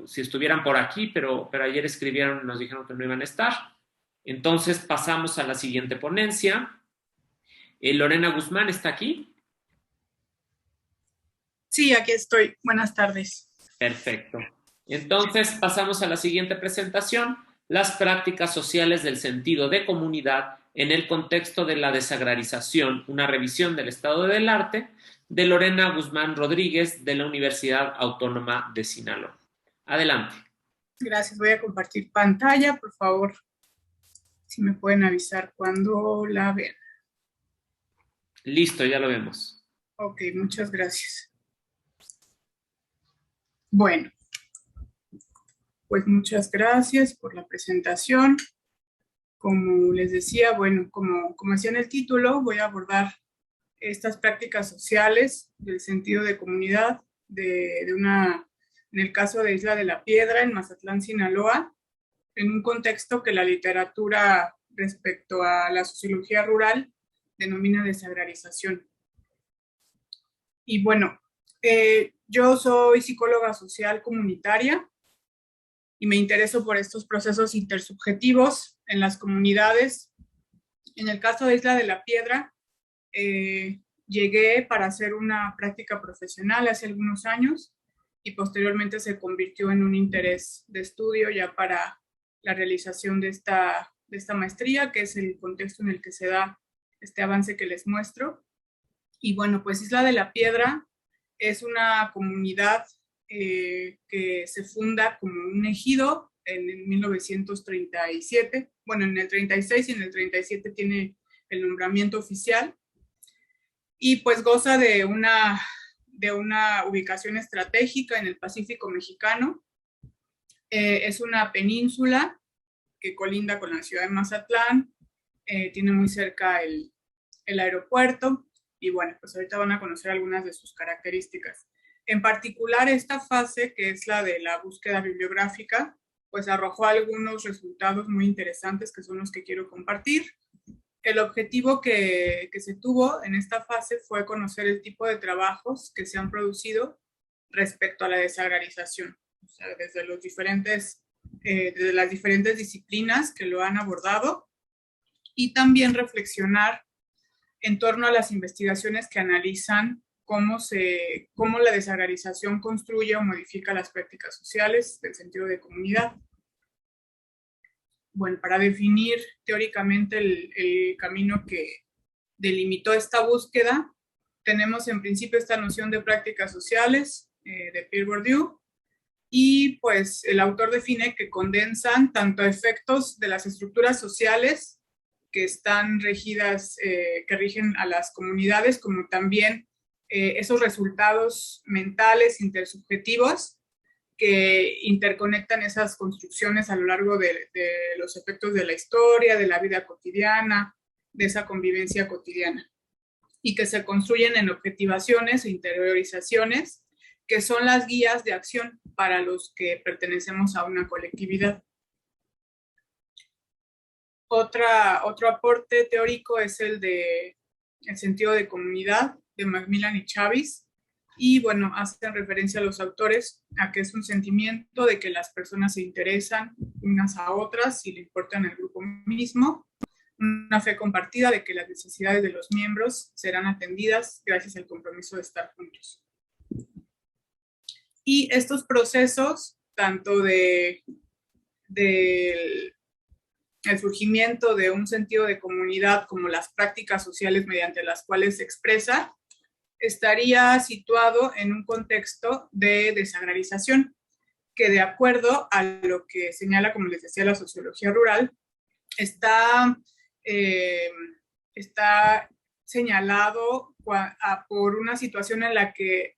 si estuvieran por aquí, pero ayer escribieron y nos dijeron que no iban a estar. Entonces pasamos a la siguiente ponencia. Lorena Guzmán, ¿está aquí? Sí, aquí estoy. Buenas tardes. Perfecto. Entonces pasamos a la siguiente presentación. Las prácticas sociales del sentido de comunidad en el contexto de la desagrarización, una revisión del estado del arte, de Lorena Guzmán Rodríguez, de la Universidad Autónoma de Sinaloa. Adelante. Gracias, voy a compartir pantalla, por favor, si me pueden avisar cuando la vean. Listo, ya lo vemos. Ok, muchas gracias. Bueno. Pues muchas gracias por la presentación. Como les decía, bueno, como decía en el título, voy a abordar estas prácticas sociales del sentido de comunidad en el caso de Isla de la Piedra, en Mazatlán, Sinaloa, en un contexto que la literatura respecto a la sociología rural denomina desagrarización. Y bueno, yo soy psicóloga social comunitaria, y me intereso por estos procesos intersubjetivos en las comunidades. En el caso de Isla de la Piedra, llegué para hacer una práctica profesional hace algunos años y posteriormente se convirtió en un interés de estudio ya para la realización de esta maestría, que es el contexto en el que se da este avance que les muestro. Y bueno, pues Isla de la Piedra es una comunidad que se funda como un ejido en 1937, bueno, en el 36 y en el 37 tiene el nombramiento oficial, y pues goza de una ubicación estratégica en el Pacífico mexicano. Es una península que colinda con la ciudad de Mazatlán, tiene muy cerca el aeropuerto, y bueno, pues ahorita van a conocer algunas de sus características. En particular, esta fase, que es la de la búsqueda bibliográfica, pues arrojó algunos resultados muy interesantes que son los que quiero compartir. El objetivo que se tuvo en esta fase fue conocer el tipo de trabajos que se han producido respecto a la desagrarización, o sea, desde las diferentes disciplinas que lo han abordado, y también reflexionar en torno a las investigaciones que analizan cómo la desagrarización construye o modifica las prácticas sociales del sentido de comunidad. Bueno, para definir teóricamente el camino que delimitó esta búsqueda, tenemos en principio esta noción de prácticas sociales de Pierre Bourdieu, y pues el autor define que condensan tanto efectos de las estructuras sociales que están regidas, que rigen a las comunidades, como también esos resultados mentales intersubjetivos que interconectan esas construcciones a lo largo de los efectos de la historia, de la vida cotidiana, de esa convivencia cotidiana, y que se construyen en objetivaciones e interiorizaciones, que son las guías de acción para los que pertenecemos a una colectividad. Otro aporte teórico es el sentido de comunidad de Macmillan y Chavis, y bueno, hacen referencia a los autores a que es un sentimiento de que las personas se interesan unas a otras y le importan al grupo mismo, una fe compartida de que las necesidades de los miembros serán atendidas gracias al compromiso de estar juntos. Y estos procesos, tanto del el surgimiento de un sentido de comunidad como las prácticas sociales mediante las cuales se expresa, estaría situado en un contexto de desagrarización, que de acuerdo a lo que señala, como les decía, la sociología rural, está señalado por una situación en la que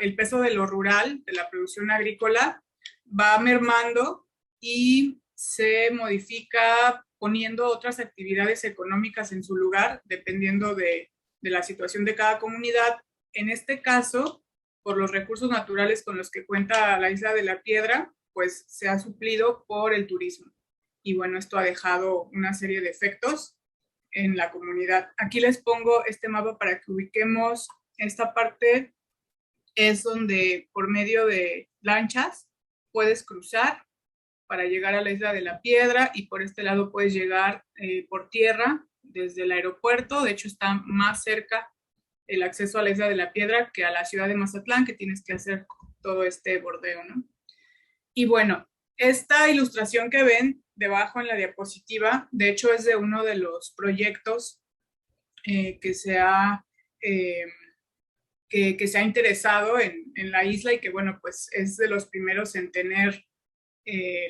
el peso de lo rural, de la producción agrícola, va mermando y se modifica poniendo otras actividades económicas en su lugar, dependiendo de la situación de cada comunidad. En este caso, por los recursos naturales con los que cuenta la Isla de la Piedra, pues se ha suplido por el turismo. Y bueno, esto ha dejado una serie de efectos en la comunidad. Aquí les pongo este mapa para que ubiquemos esta parte. Es donde por medio de lanchas puedes cruzar para llegar a la Isla de la Piedra, y por este lado puedes llegar por tierra desde el aeropuerto. De hecho, está más cerca el acceso a la Isla de la Piedra que a la ciudad de Mazatlán, que tienes que hacer todo este bordeo, ¿no? Y bueno, esta ilustración que ven debajo en la diapositiva, de hecho es de uno de los proyectos que se ha interesado en la isla, y que bueno, pues es de los primeros en tener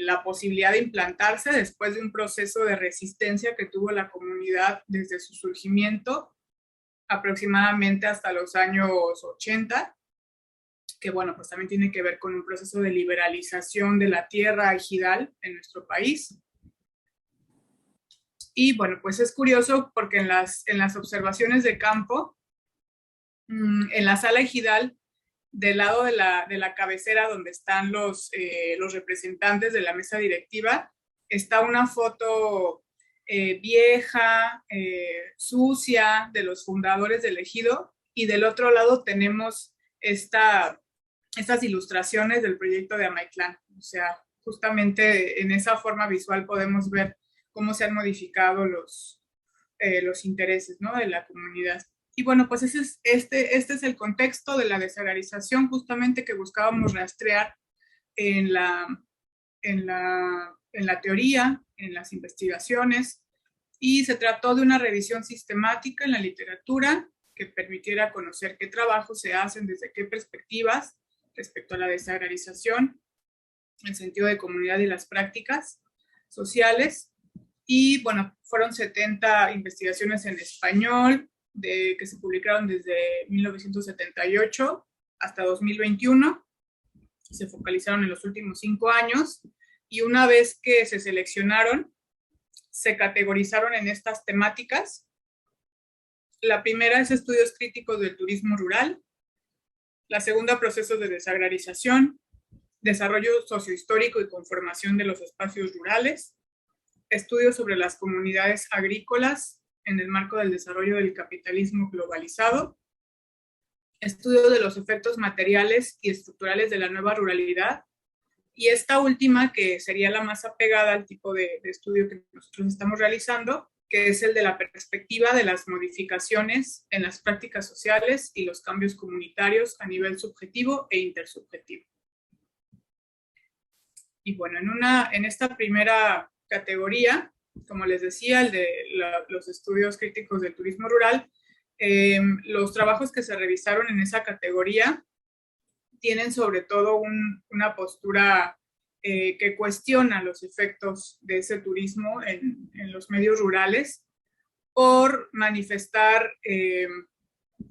la posibilidad de implantarse después de un proceso de resistencia que tuvo la comunidad desde su surgimiento aproximadamente hasta los años 80, que bueno, pues también tiene que ver con un proceso de liberalización de la tierra ejidal en nuestro país. Y bueno, pues es curioso porque en las observaciones de campo, en la sala ejidal, del lado de la cabecera donde están los representantes de la mesa directiva, está una foto vieja, sucia, de los fundadores del ejido, y del otro lado tenemos estas ilustraciones del proyecto de Amaitlán. O sea, justamente en esa forma visual podemos ver cómo se han modificado los intereses, ¿no?, de la comunidad. Y bueno, pues este es el contexto de la desagrarización, justamente, que buscábamos rastrear en la teoría, en las investigaciones, y se trató de una revisión sistemática en la literatura que permitiera conocer qué trabajos se hacen desde qué perspectivas respecto a la desagrarización, el sentido de comunidad y las prácticas sociales. Y bueno, fueron 70 investigaciones en español que se publicaron desde 1978 hasta 2021. Se focalizaron en los últimos 5 años, y una vez que se seleccionaron, se categorizaron en estas temáticas. La primera es estudios críticos del turismo rural, la segunda, procesos de desagrarización, desarrollo sociohistórico y conformación de los espacios rurales, estudios sobre las comunidades agrícolas en el marco del desarrollo del capitalismo globalizado, estudio de los efectos materiales y estructurales de la nueva ruralidad, y esta última, que sería la más apegada al tipo de estudio que nosotros estamos realizando, que es el de la perspectiva de las modificaciones en las prácticas sociales y los cambios comunitarios a nivel subjetivo e intersubjetivo. Y bueno, en esta primera categoría, como les decía, el de los estudios críticos del turismo rural, los trabajos que se revisaron en esa categoría tienen sobre todo una postura que cuestiona los efectos de ese turismo en los medios rurales por manifestar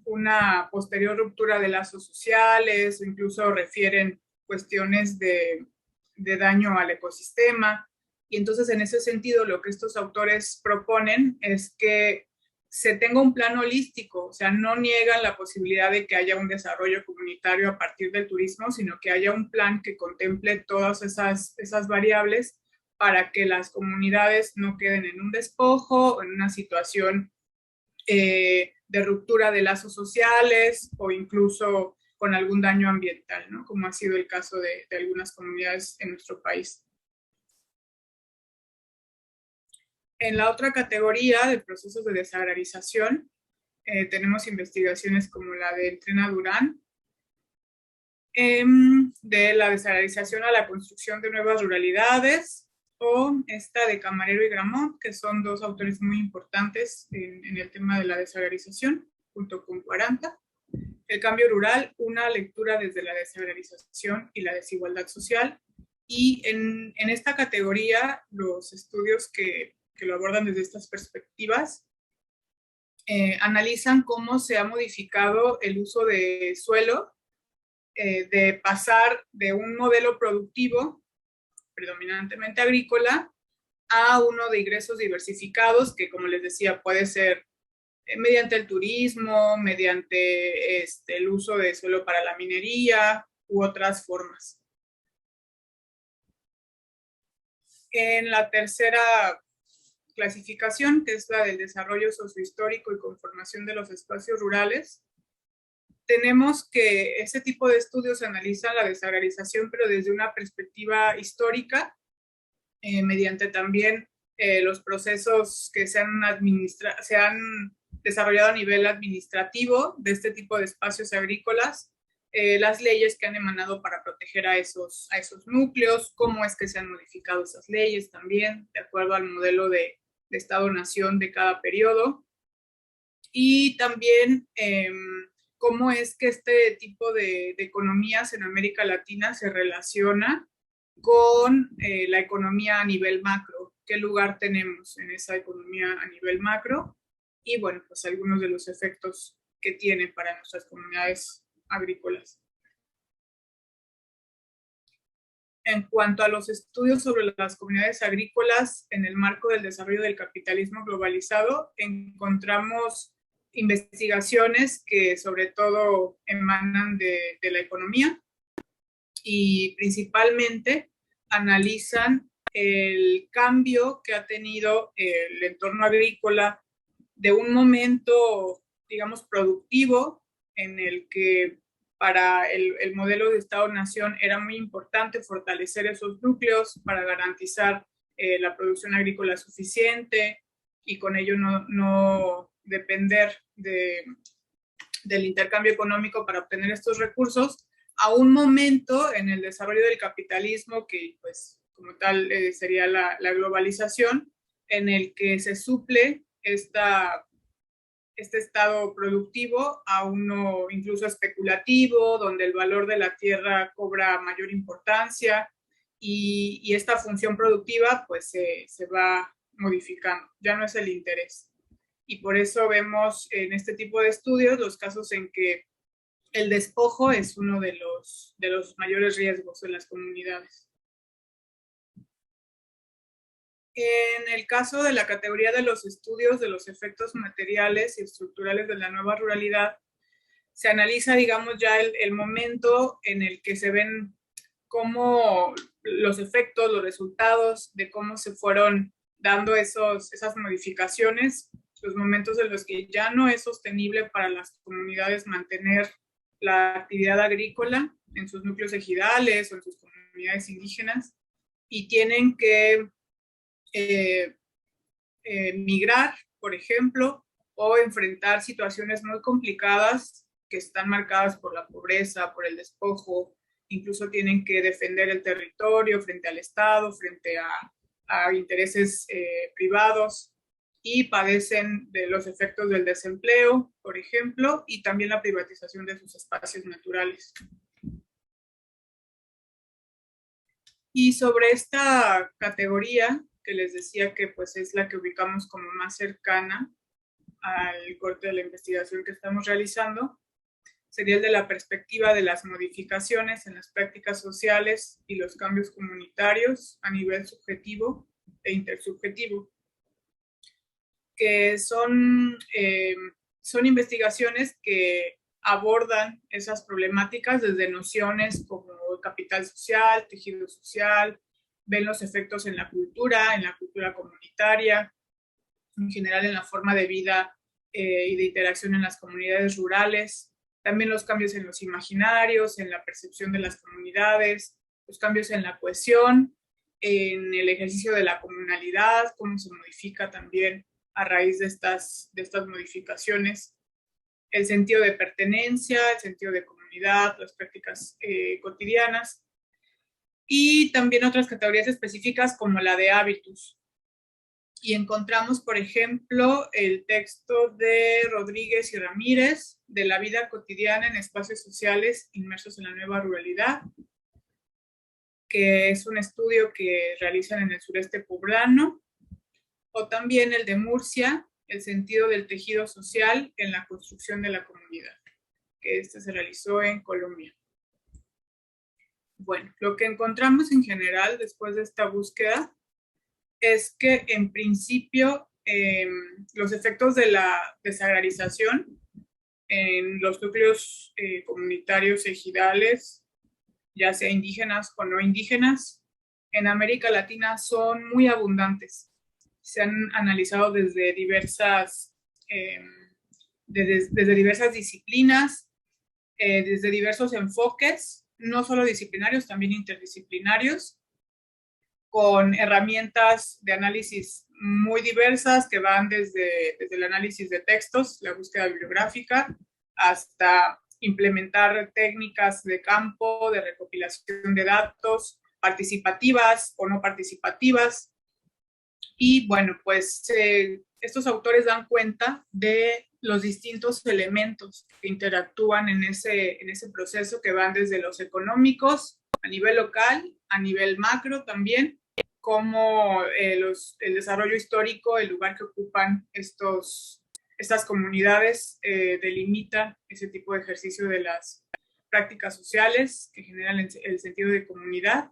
una posterior ruptura de lazos sociales, o incluso refieren cuestiones de daño al ecosistema. Y entonces, en ese sentido, lo que estos autores proponen es que se tenga un plan holístico, o sea, no niegan la posibilidad de que haya un desarrollo comunitario a partir del turismo, sino que haya un plan que contemple todas esas variables para que las comunidades no queden en un despojo o en una situación de ruptura de lazos sociales o incluso con algún daño ambiental, ¿no? Como ha sido el caso de algunas comunidades en nuestro país. En la otra categoría de procesos de desagrarización, tenemos investigaciones como la de Entrena Durán, de la desagrarización a la construcción de nuevas ruralidades, o esta de Camarero y Gramont, que son dos autores muy importantes en el tema de la desagrarización, junto con 40. El cambio rural, una lectura desde la desagrarización y la desigualdad social. Y en esta categoría, los estudios que lo abordan desde estas perspectivas, analizan cómo se ha modificado el uso de suelo, de pasar de un modelo productivo, predominantemente agrícola, a uno de ingresos diversificados, que como les decía, puede ser mediante el turismo, mediante el uso de suelo para la minería, u otras formas. En la tercera clasificación, que es la del desarrollo sociohistórico y conformación de los espacios rurales, tenemos que ese tipo de estudios analizan la desagrarización, pero desde una perspectiva histórica, mediante también los procesos que se han desarrollado a nivel administrativo de este tipo de espacios agrícolas, las leyes que han emanado para proteger a esos núcleos, cómo es que se han modificado esas leyes también, de acuerdo al modelo de Estado-Nación de cada periodo, y también cómo es que este tipo de economías en América Latina se relaciona con la economía a nivel macro, qué lugar tenemos en esa economía a nivel macro, y bueno, pues algunos de los efectos que tiene para nuestras comunidades agrícolas. En cuanto a los estudios sobre las comunidades agrícolas en el marco del desarrollo del capitalismo globalizado, encontramos investigaciones que sobre todo emanan de la economía y principalmente analizan el cambio que ha tenido el entorno agrícola de un momento, digamos, productivo en el que para el modelo de Estado-Nación era muy importante fortalecer esos núcleos para garantizar la producción agrícola suficiente y con ello no depender del intercambio económico para obtener estos recursos, a un momento en el desarrollo del capitalismo que, pues, como tal sería la globalización, en el que se suple este estado productivo a uno incluso especulativo, donde el valor de la tierra cobra mayor importancia y esta función productiva pues se va modificando, ya no es el interés. Y por eso vemos en este tipo de estudios los casos en que el despojo es uno de los mayores riesgos de las comunidades. En el caso de la categoría de los estudios de los efectos materiales y estructurales de la nueva ruralidad, se analiza, digamos, ya el momento en el que se ven cómo los efectos, los resultados de cómo se fueron dando esas modificaciones, los momentos en los que ya no es sostenible para las comunidades mantener la actividad agrícola en sus núcleos ejidales o en sus comunidades indígenas y tienen que migrar, por ejemplo, o enfrentar situaciones muy complicadas que están marcadas por la pobreza, por el despojo, incluso tienen que defender el territorio frente al Estado, frente a intereses privados, y padecen de los efectos del desempleo, por ejemplo, y también la privatización de sus espacios naturales. Y sobre esta categoría, que les decía que pues es la que ubicamos como más cercana al corte de la investigación que estamos realizando, sería el de la perspectiva de las modificaciones en las prácticas sociales y los cambios comunitarios a nivel subjetivo e intersubjetivo, que son investigaciones que abordan esas problemáticas desde nociones como capital social, tejido social, ven los efectos en la cultura comunitaria, en general en la forma de vida y de interacción en las comunidades rurales, también los cambios en los imaginarios, en la percepción de las comunidades, los cambios en la cohesión, en el ejercicio de la comunalidad, cómo se modifica también a raíz de estas modificaciones, el sentido de pertenencia, el sentido de comunidad, las prácticas cotidianas, y también otras categorías específicas como la de hábitos. Y encontramos, por ejemplo, el texto de Rodríguez y Ramírez de la vida cotidiana en espacios sociales inmersos en la nueva ruralidad, que es un estudio que realizan en el sureste poblano, o también el de Murcia, el sentido del tejido social en la construcción de la comunidad, que se realizó en Colombia. Bueno, lo que encontramos en general después de esta búsqueda es que en principio los efectos de la desagrarización en los núcleos comunitarios ejidales, ya sea indígenas o no indígenas, en América Latina son muy abundantes. Se han analizado desde diversas disciplinas, desde diversos enfoques, no solo disciplinarios, también interdisciplinarios, con herramientas de análisis muy diversas que van desde el análisis de textos, la búsqueda bibliográfica, hasta implementar técnicas de campo, de recopilación de datos, participativas o no participativas. Y bueno, pues estos autores dan cuenta de los distintos elementos que interactúan en ese proceso, que van desde los económicos a nivel local, a nivel macro también, como el desarrollo histórico, el lugar que ocupan estas comunidades delimita ese tipo de ejercicio de las prácticas sociales que generan el sentido de comunidad,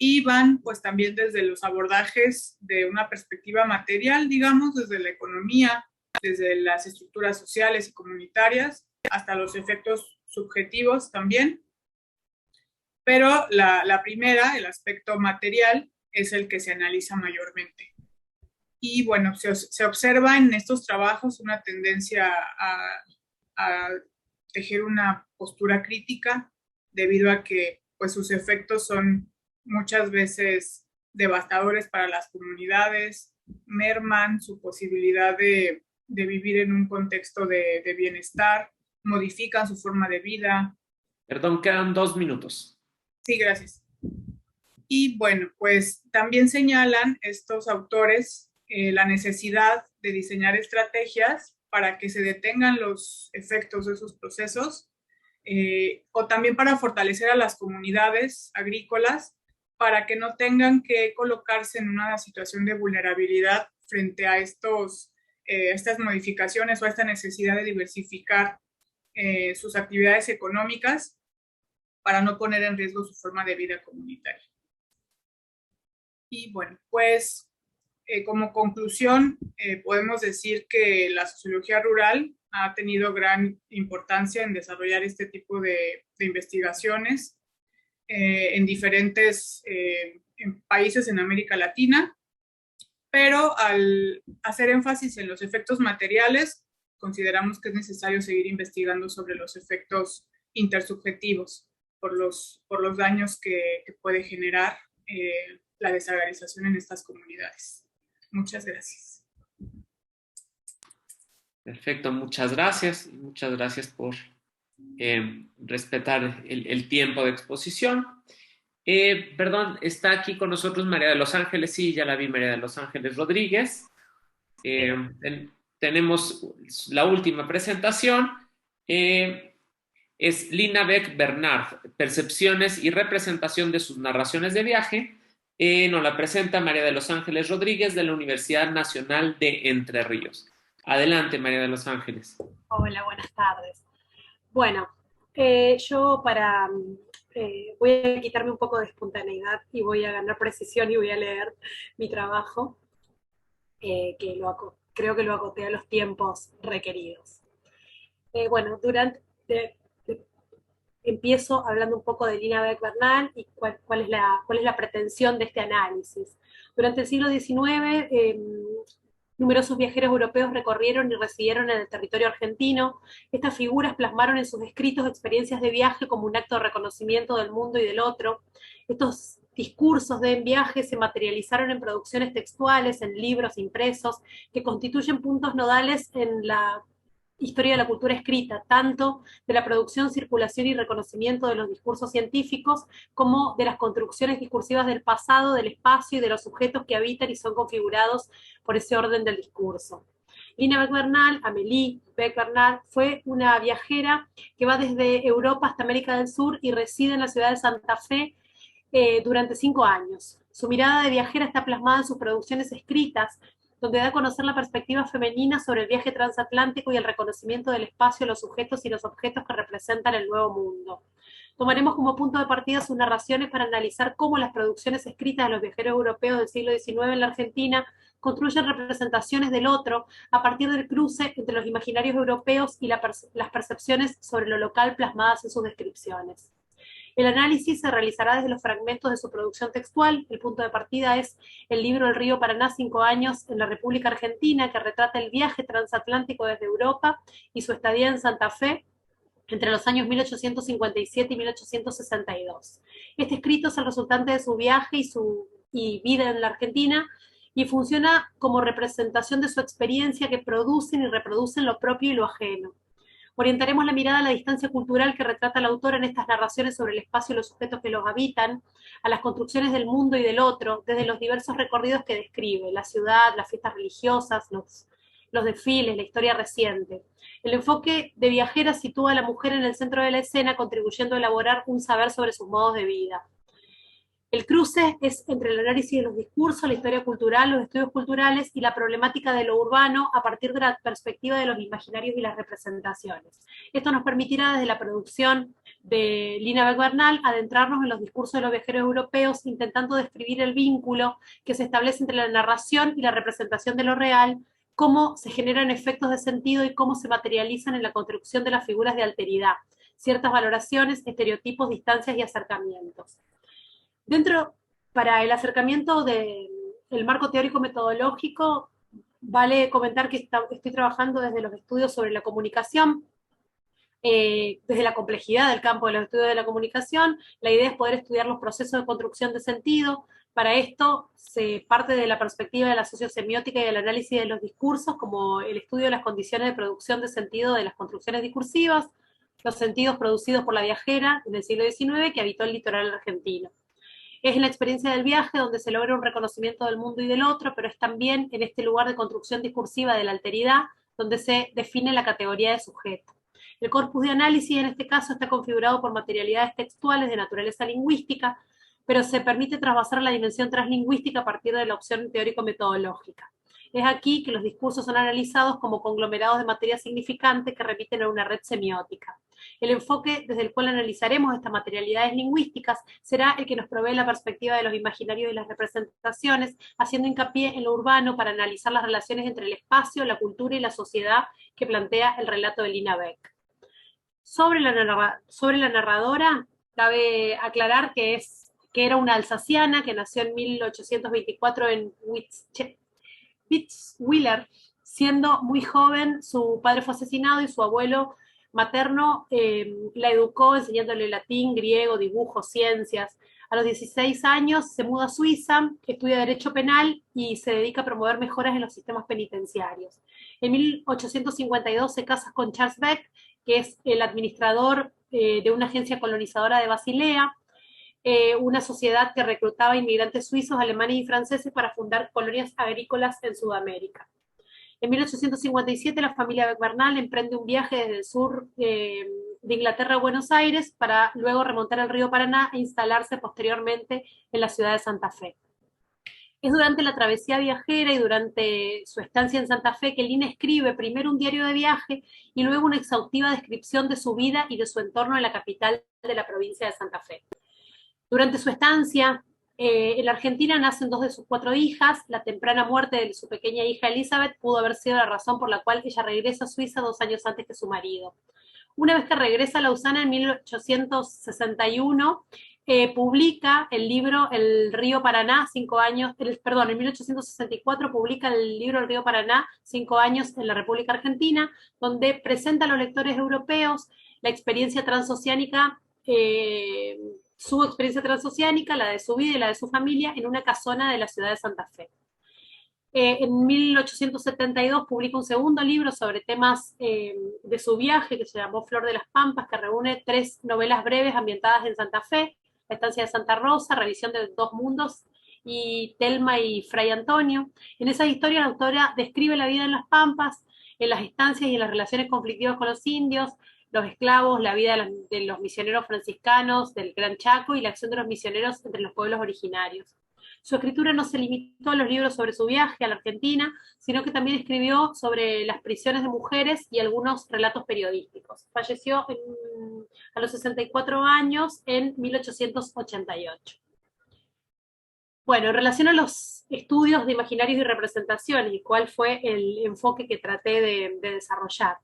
y van pues también desde los abordajes de una perspectiva material, digamos, desde la economía, desde las estructuras sociales y comunitarias, hasta los efectos subjetivos también. Pero la primera, el aspecto material, es el que se analiza mayormente. Y bueno, se observa en estos trabajos una tendencia a tejer una postura crítica, debido a que pues, sus efectos son muchas veces devastadores para las comunidades, merman su posibilidad de vivir en un contexto de bienestar, modifican su forma de vida. Perdón, quedan 2 minutos. Sí, gracias. Y bueno, pues también señalan estos autores la necesidad de diseñar estrategias para que se detengan los efectos de esos procesos, o también para fortalecer a las comunidades agrícolas para que no tengan que colocarse en una situación de vulnerabilidad frente a estas modificaciones o a esta necesidad de diversificar sus actividades económicas para no poner en riesgo su forma de vida comunitaria. Y bueno, pues como conclusión, podemos decir que la sociología rural ha tenido gran importancia en desarrollar este tipo de investigaciones en diferentes en países en América Latina, pero al hacer énfasis en los efectos materiales, consideramos que es necesario seguir investigando sobre los efectos intersubjetivos por los daños que puede generar la desagrarización en estas comunidades. Muchas gracias. Perfecto, muchas gracias. Muchas gracias por respetar el tiempo de exposición. Perdón, está aquí con nosotros María de los Ángeles, sí, ya la vi, María de los Ángeles Rodríguez. Tenemos la última presentación. Es Lina Beck Bernard, Percepciones y representación de sus narraciones de viaje. Nos la presenta María de los Ángeles Rodríguez de la Universidad Nacional de Entre Ríos. Adelante, María de los Ángeles. Hola, buenas tardes. Bueno, yo voy a quitarme un poco de espontaneidad y voy a ganar precisión y voy a leer mi trabajo, creo que lo acoté a los tiempos requeridos. Bueno, empiezo hablando un poco de Lina Beck Bernard y cuál es la pretensión de este análisis. Durante el siglo XIX, numerosos viajeros europeos recorrieron y residieron en el territorio argentino. Estas figuras plasmaron en sus escritos experiencias de viaje como un acto de reconocimiento del mundo y del otro. Estos discursos de viaje se materializaron en producciones textuales, en libros impresos, que constituyen puntos nodales en la historia de la cultura escrita, tanto de la producción, circulación y reconocimiento de los discursos científicos, como de las construcciones discursivas del pasado, del espacio y de los sujetos que habitan y son configurados por ese orden del discurso. Lina Beck Bernard, Amélie Beck Bernard, fue una viajera que va desde Europa hasta América del Sur y reside en la ciudad de Santa Fe durante 5 años. Su mirada de viajera está plasmada en sus producciones escritas, donde da a conocer la perspectiva femenina sobre el viaje transatlántico y el reconocimiento del espacio, los sujetos y los objetos que representan el nuevo mundo. Tomaremos como punto de partida sus narraciones para analizar cómo las producciones escritas de los viajeros europeos del siglo XIX en la Argentina construyen representaciones del otro a partir del cruce entre los imaginarios europeos y las percepciones sobre lo local plasmadas en sus descripciones. El análisis se realizará desde los fragmentos de su producción textual. El punto de partida es el libro El río Paraná, 5 años en la República Argentina, que retrata el viaje transatlántico desde Europa y su estadía en Santa Fe entre los años 1857 y 1862. Este escrito es el resultante de su viaje y vida en la Argentina y funciona como representación de su experiencia que producen y reproducen lo propio y lo ajeno. Orientaremos la mirada a la distancia cultural que retrata el autor en estas narraciones sobre el espacio y los sujetos que los habitan, a las construcciones del mundo y del otro, desde los diversos recorridos que describe, la ciudad, las fiestas religiosas, los desfiles, la historia reciente. El enfoque de viajera sitúa a la mujer en el centro de la escena, contribuyendo a elaborar un saber sobre sus modos de vida. El cruce es entre el análisis de los discursos, la historia cultural, los estudios culturales y la problemática de lo urbano a partir de la perspectiva de los imaginarios y las representaciones. Esto nos permitirá desde la producción de Lina Beck Bernard adentrarnos en los discursos de los viajeros europeos, intentando describir el vínculo que se establece entre la narración y la representación de lo real, cómo se generan efectos de sentido y cómo se materializan en la construcción de las figuras de alteridad, ciertas valoraciones, estereotipos, distancias y acercamientos. Para el acercamiento del marco teórico-metodológico, vale comentar que estoy trabajando desde los estudios sobre la comunicación, desde la complejidad del campo de los estudios de la comunicación. La idea es poder estudiar los procesos de construcción de sentido. Para esto se parte de la perspectiva de la sociosemiótica y del análisis de los discursos, como el estudio de las condiciones de producción de sentido de las construcciones discursivas, los sentidos producidos por la viajera en el siglo XIX que habitó el litoral argentino. Es en la experiencia del viaje donde se logra un reconocimiento del mundo y del otro, pero es también en este lugar de construcción discursiva de la alteridad donde se define la categoría de sujeto. El corpus de análisis en este caso está configurado por materialidades textuales de naturaleza lingüística, pero se permite trasvasar la dimensión translingüística a partir de la opción teórico-metodológica. Es aquí que los discursos son analizados como conglomerados de materia significante que remiten a una red semiótica. El enfoque desde el cual analizaremos estas materialidades lingüísticas será el que nos provee la perspectiva de los imaginarios y las representaciones, haciendo hincapié en lo urbano para analizar las relaciones entre el espacio, la cultura y la sociedad que plantea el relato de Lina Beck. Sobre la narradora, cabe aclarar que era una alsaciana que nació en 1824 en Witzwiller. Siendo muy joven, su padre fue asesinado y su abuelo materno la educó enseñándole latín, griego, dibujo, ciencias. A los 16 años se muda a Suiza, estudia Derecho Penal y se dedica a promover mejoras en los sistemas penitenciarios. En 1852 se casa con Charles Beck, que es el administrador de una agencia colonizadora de Basilea, una sociedad que reclutaba inmigrantes suizos, alemanes y franceses para fundar colonias agrícolas en Sudamérica. En 1857 la familia Beck-Bernal emprende un viaje desde el sur de Inglaterra a Buenos Aires para luego remontar el río Paraná e instalarse posteriormente en la ciudad de Santa Fe. Es durante la travesía viajera y durante su estancia en Santa Fe que Lina escribe primero un diario de viaje y luego una exhaustiva descripción de su vida y de su entorno en la capital de la provincia de Santa Fe. Durante su estancia en la Argentina nacen 2 de sus 4 hijas. La temprana muerte de su pequeña hija Elizabeth pudo haber sido la razón por la cual ella regresa a Suiza 2 años antes que su marido. Una vez que regresa a Lausana en 1861, publica el libro El río Paraná, en 1864 publica el libro El río Paraná, 5 años en la República Argentina, donde presenta a los lectores europeos la experiencia transoceánica, su experiencia transoceánica, la de su vida y la de su familia, en una casona de la ciudad de Santa Fe. En 1872 publica un segundo libro sobre temas de su viaje, que se llamó Flor de las Pampas, que reúne 3 novelas breves ambientadas en Santa Fe: La estancia de Santa Rosa, Revisión de 2 mundos, y Telma y Fray Antonio. En esas historias la autora describe la vida en las Pampas, en las estancias y en las relaciones conflictivas con los indios, los esclavos, la vida de los misioneros franciscanos del Gran Chaco y la acción de los misioneros entre los pueblos originarios. Su escritura no se limitó a los libros sobre su viaje a la Argentina, sino que también escribió sobre las prisiones de mujeres y algunos relatos periodísticos. Falleció a los 64 años en 1888. Bueno, en relación a los estudios de imaginarios y representaciones y cuál fue el enfoque que traté de desarrollar.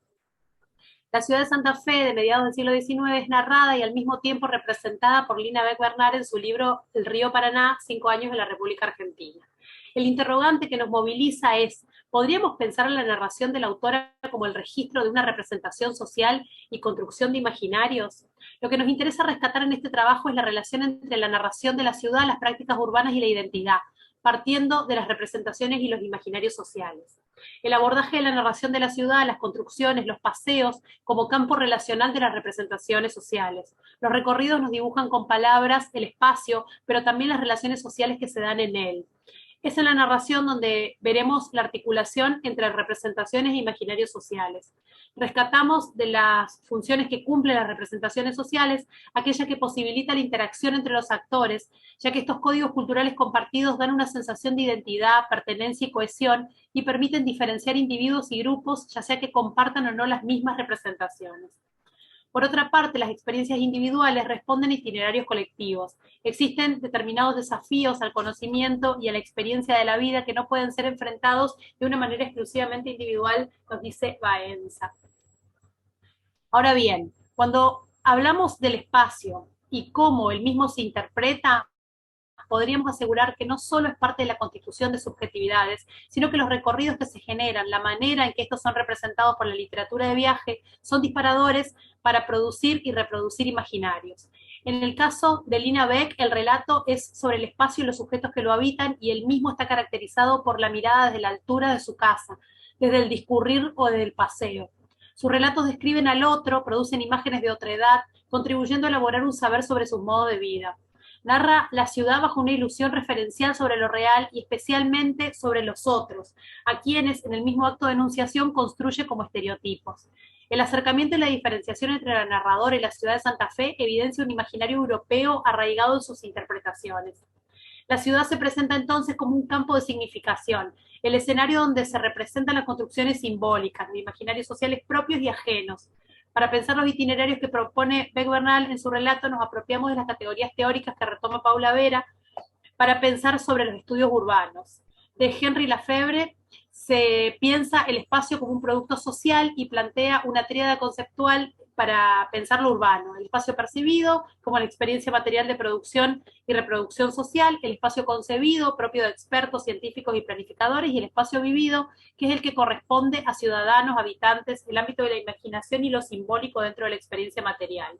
La ciudad de Santa Fe de mediados del siglo XIX es narrada y al mismo tiempo representada por Lina Beck-Bernal en su libro El río Paraná, 5 años en la República Argentina. El interrogante que nos moviliza es: ¿podríamos pensar en la narración de la autora como el registro de una representación social y construcción de imaginarios? Lo que nos interesa rescatar en este trabajo es la relación entre la narración de la ciudad, las prácticas urbanas y la identidad, partiendo de las representaciones y los imaginarios sociales. El abordaje de la narración de la ciudad, las construcciones, los paseos, como campo relacional de las representaciones sociales. Los recorridos nos dibujan con palabras el espacio, pero también las relaciones sociales que se dan en él. Es en la narración donde veremos la articulación entre representaciones e imaginarios sociales. Rescatamos de las funciones que cumplen las representaciones sociales aquella que posibilita la interacción entre los actores, ya que estos códigos culturales compartidos dan una sensación de identidad, pertenencia y cohesión y permiten diferenciar individuos y grupos, ya sea que compartan o no las mismas representaciones. Por otra parte, las experiencias individuales responden a itinerarios colectivos. Existen determinados desafíos al conocimiento y a la experiencia de la vida que no pueden ser enfrentados de una manera exclusivamente individual, nos dice Baenza. Ahora bien, cuando hablamos del espacio y cómo el mismo se interpreta, podríamos asegurar que no solo es parte de la constitución de subjetividades, sino que los recorridos que se generan, la manera en que estos son representados por la literatura de viaje, son disparadores para producir y reproducir imaginarios. En el caso de Lina Beck, el relato es sobre el espacio y los sujetos que lo habitan, y el mismo está caracterizado por la mirada desde la altura de su casa, desde el discurrir o desde el paseo. Sus relatos describen al otro, producen imágenes de otra edad, contribuyendo a elaborar un saber sobre su modo de vida. Narra la ciudad bajo una ilusión referencial sobre lo real y especialmente sobre los otros, a quienes en el mismo acto de enunciación construye como estereotipos. El acercamiento y la diferenciación entre la narradora y la ciudad de Santa Fe evidencia un imaginario europeo arraigado en sus interpretaciones. La ciudad se presenta entonces como un campo de significación, el escenario donde se representan las construcciones simbólicas, de imaginarios sociales propios y ajenos, Para pensar los itinerarios que propone Beck-Bernal en su relato, nos apropiamos de las categorías teóricas que retoma Paula Vera para pensar sobre los estudios urbanos. De Henry Lefebvre se piensa el espacio como un producto social y plantea una tríada conceptual para pensar lo urbano: el espacio percibido como la experiencia material de producción y reproducción social, el espacio concebido propio de expertos, científicos y planificadores, y el espacio vivido, que es el que corresponde a ciudadanos, habitantes, el ámbito de la imaginación y lo simbólico dentro de la experiencia material.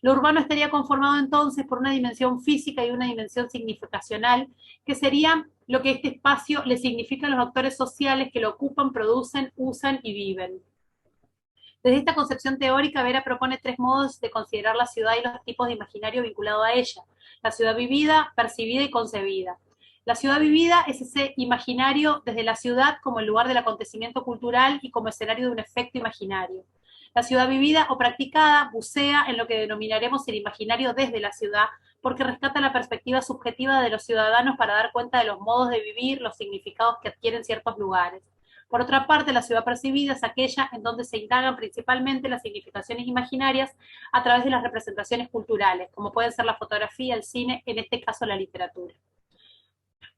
Lo urbano estaría conformado entonces por una dimensión física y una dimensión significacional, que sería lo que este espacio le significa a los actores sociales que lo ocupan, producen, usan y viven. Desde esta concepción teórica, Vera propone 3 modos de considerar la ciudad y los tipos de imaginario vinculado a ella: la ciudad vivida, percibida y concebida. La ciudad vivida es ese imaginario desde la ciudad como el lugar del acontecimiento cultural y como escenario de un efecto imaginario. La ciudad vivida o practicada bucea en lo que denominaremos el imaginario desde la ciudad, porque rescata la perspectiva subjetiva de los ciudadanos para dar cuenta de los modos de vivir, los significados que adquieren ciertos lugares. Por otra parte, la ciudad percibida es aquella en donde se indagan principalmente las significaciones imaginarias a través de las representaciones culturales, como pueden ser la fotografía, el cine, en este caso la literatura.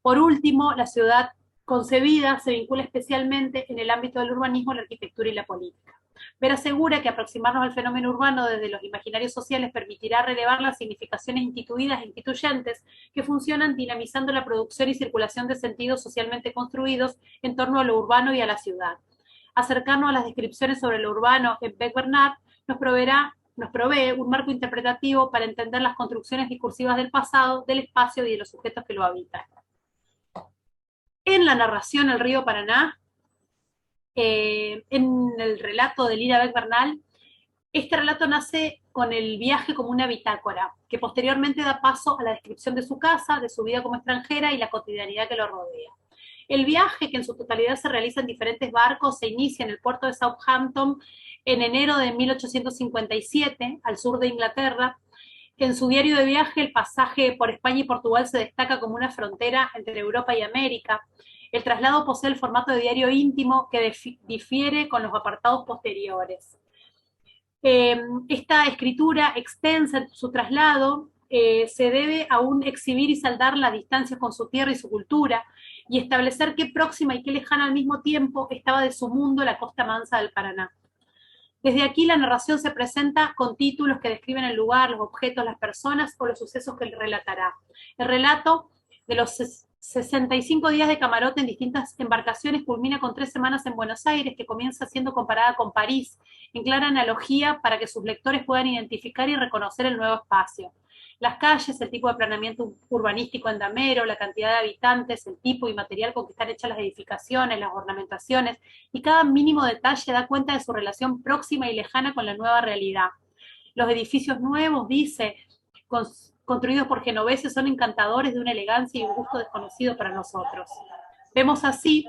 Por último, la ciudad concebida se vincula especialmente en el ámbito del urbanismo, la arquitectura y la política. Vera asegura que aproximarnos al fenómeno urbano desde los imaginarios sociales permitirá relevar las significaciones instituidas e instituyentes que funcionan dinamizando la producción y circulación de sentidos socialmente construidos en torno a lo urbano y a la ciudad. Acercarnos a las descripciones sobre lo urbano en Beck-Bernard nos provee un marco interpretativo para entender las construcciones discursivas del pasado, del espacio y de los sujetos que lo habitan. En la narración El río Paraná, en el relato de Lina Beck-Bernal, este relato nace con el viaje como una bitácora, que posteriormente da paso a la descripción de su casa, de su vida como extranjera y la cotidianidad que lo rodea. El viaje, que en su totalidad se realiza en diferentes barcos, se inicia en el puerto de Southampton en enero de 1857, al sur de Inglaterra. En su diario de viaje, el pasaje por España y Portugal se destaca como una frontera entre Europa y América. El traslado posee el formato de diario íntimo que difiere con los apartados posteriores. Esta escritura extensa en su traslado se debe a un exhibir y saldar las distancias con su tierra y su cultura, y establecer qué próxima y qué lejana al mismo tiempo estaba de su mundo la costa mansa del Paraná. Desde aquí la narración se presenta con títulos que describen el lugar, los objetos, las personas o los sucesos que él relatará. El relato de los 65 días de camarote en distintas embarcaciones culmina con 3 semanas en Buenos Aires, que comienza siendo comparada con París, en clara analogía para que sus lectores puedan identificar y reconocer el nuevo espacio. Las calles, el tipo de planeamiento urbanístico endamero, la cantidad de habitantes, el tipo y material con que están hechas las edificaciones, las ornamentaciones, y cada mínimo detalle da cuenta de su relación próxima y lejana con la nueva realidad. Los edificios nuevos, dice, construidos por genoveses, son encantadores, de una elegancia y un gusto desconocido para nosotros. Vemos así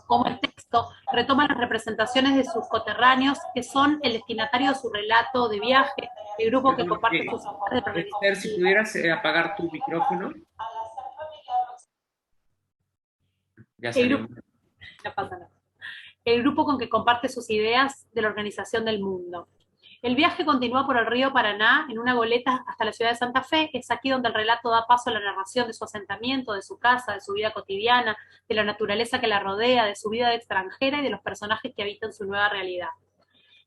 cómo el texto retoma las representaciones de sus coterráneos, que son el destinatario de su relato de viaje, el grupo que comparte sus de progreso. Esther, si pudieras apagar tu micrófono. Ya salió. No pasa nada. El grupo con que comparte sus ideas de la organización del mundo. El viaje continúa por el río Paraná en una goleta hasta la ciudad de Santa Fe. Es aquí donde el relato da paso a la narración de su asentamiento, de su casa, de su vida cotidiana, de la naturaleza que la rodea, de su vida de extranjera y de los personajes que habitan su nueva realidad.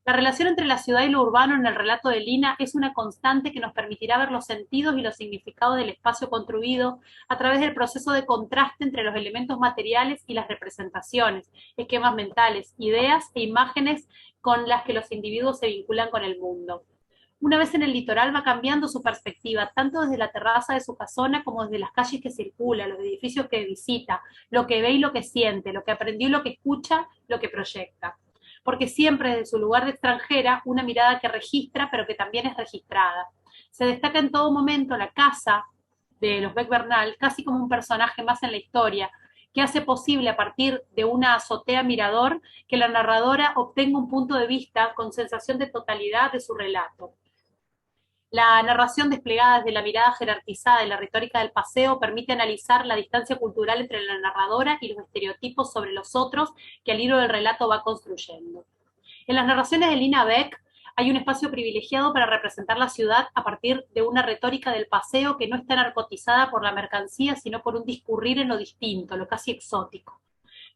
La relación entre la ciudad y lo urbano en el relato de Lina es una constante que nos permitirá ver los sentidos y los significados del espacio construido a través del proceso de contraste entre los elementos materiales y las representaciones, esquemas mentales, ideas e imágenes con las que los individuos se vinculan con el mundo. Una vez en el litoral va cambiando su perspectiva, tanto desde la terraza de su casona como desde las calles que circula, los edificios que visita, lo que ve y lo que siente, lo que aprendió y lo que escucha, lo que proyecta. Porque siempre desde su lugar de extranjera, una mirada que registra, pero que también es registrada. Se destaca en todo momento la casa de los Beck-Bernal, casi como un personaje más en la historia, que hace posible a partir de una azotea mirador que la narradora obtenga un punto de vista con sensación de totalidad de su relato. La narración desplegada desde la mirada jerarquizada y la retórica del paseo permite analizar la distancia cultural entre la narradora y los estereotipos sobre los otros que al hilo del relato va construyendo. En las narraciones de Lina Beck Hay un espacio privilegiado para representar la ciudad a partir de una retórica del paseo que no está narcotizada por la mercancía, sino por un discurrir en lo distinto, lo casi exótico.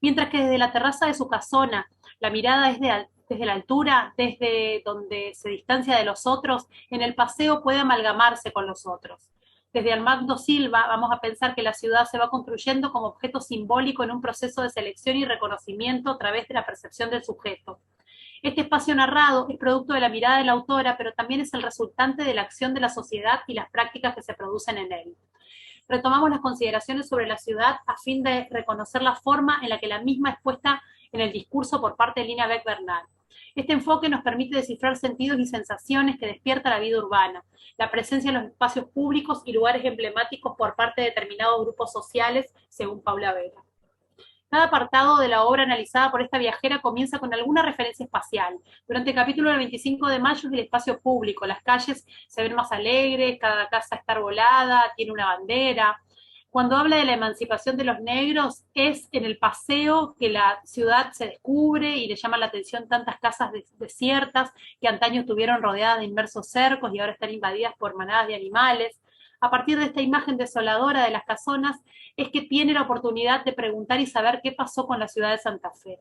Mientras que desde la terraza de su casona, la mirada es desde la altura, desde donde se distancia de los otros, en el paseo puede amalgamarse con los otros. Desde Armando Silva vamos a pensar que la ciudad se va construyendo como objeto simbólico en un proceso de selección y reconocimiento a través de la percepción del sujeto. Este espacio narrado es producto de la mirada de la autora, pero también es el resultante de la acción de la sociedad y las prácticas que se producen en él. Retomamos las consideraciones sobre la ciudad a fin de reconocer la forma en la que la misma es puesta en el discurso por parte de Lina Beck Bernal. Este enfoque nos permite descifrar sentidos y sensaciones que despierta la vida urbana, la presencia en los espacios públicos y lugares emblemáticos por parte de determinados grupos sociales, según Paula Vera. Cada apartado de la obra analizada por esta viajera comienza con alguna referencia espacial. Durante el capítulo del 25 de mayo es el espacio público, las calles se ven más alegres, cada casa está arbolada, tiene una bandera. Cuando habla de la emancipación de los negros, es en el paseo que la ciudad se descubre y le llama la atención tantas casas desiertas que antaño estuvieron rodeadas de inmersos cercos y ahora están invadidas por manadas de animales. A partir de esta imagen desoladora de las casonas, es que tiene la oportunidad de preguntar y saber qué pasó con la ciudad de Santa Fe.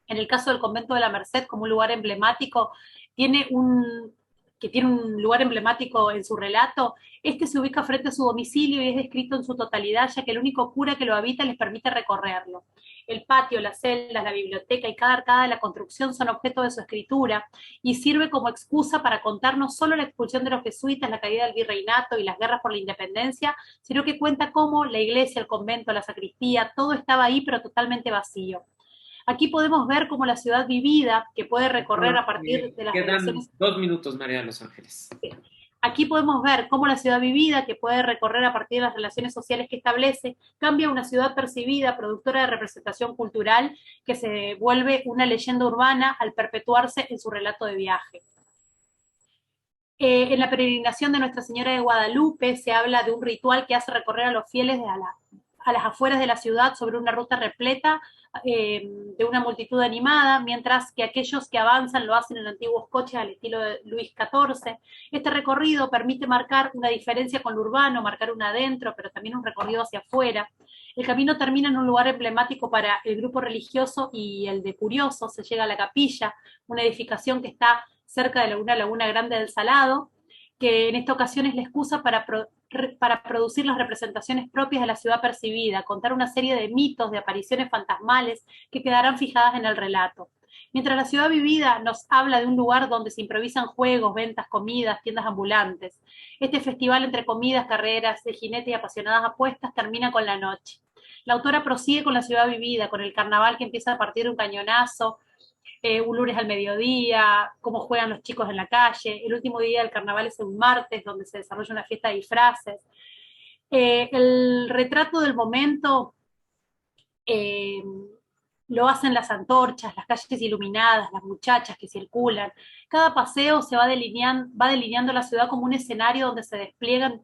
En el caso del convento de la Merced, como un lugar emblemático, tiene un lugar emblemático en su relato, este se ubica frente a su domicilio y es descrito en su totalidad, ya que el único cura que lo habita les permite recorrerlo. El patio, las celdas, la biblioteca y cada arcada de la construcción son objeto de su escritura y sirve como excusa para contar no solo la expulsión de los jesuitas, la caída del virreinato y las guerras por la independencia, sino que cuenta cómo la iglesia, el convento, la sacristía, todo estaba ahí pero totalmente vacío. Aquí podemos ver cómo la ciudad vivida, que puede recorrer a partir de las relaciones... 2 minutos, María de los Ángeles. Aquí podemos ver cómo la ciudad vivida, que puede recorrer a partir de las relaciones sociales que establece, cambia a una ciudad percibida, productora de representación cultural, que se vuelve una leyenda urbana al perpetuarse en su relato de viaje. En la peregrinación de Nuestra Señora de Guadalupe se habla de un ritual que hace recorrer a los fieles a las afueras de la ciudad sobre una ruta repleta de una multitud animada, mientras que aquellos que avanzan lo hacen en antiguos coches al estilo de Luis XIV. Este recorrido permite marcar una diferencia con lo urbano, marcar un adentro, pero también un recorrido hacia afuera. El camino termina en un lugar emblemático para el grupo religioso y el de curiosos. Se llega a la capilla, una edificación que está cerca de una laguna grande del Salado, que en esta ocasión es la excusa para producir las representaciones propias de la ciudad percibida, contar una serie de mitos, de apariciones fantasmales que quedarán fijadas en el relato. Mientras la ciudad vivida nos habla de un lugar donde se improvisan juegos, ventas, comidas, tiendas ambulantes. Este festival entre comidas, carreras de jinetes y apasionadas apuestas termina con la noche. La autora prosigue con la ciudad vivida, con el carnaval que empieza a partir de un cañonazo, un lunes al mediodía, cómo juegan los chicos en la calle. El último día del carnaval es un martes, donde se desarrolla una fiesta de disfraces. El retrato del momento lo hacen las antorchas, las calles iluminadas, las muchachas que circulan. Cada paseo va delineando la ciudad como un escenario donde se despliegan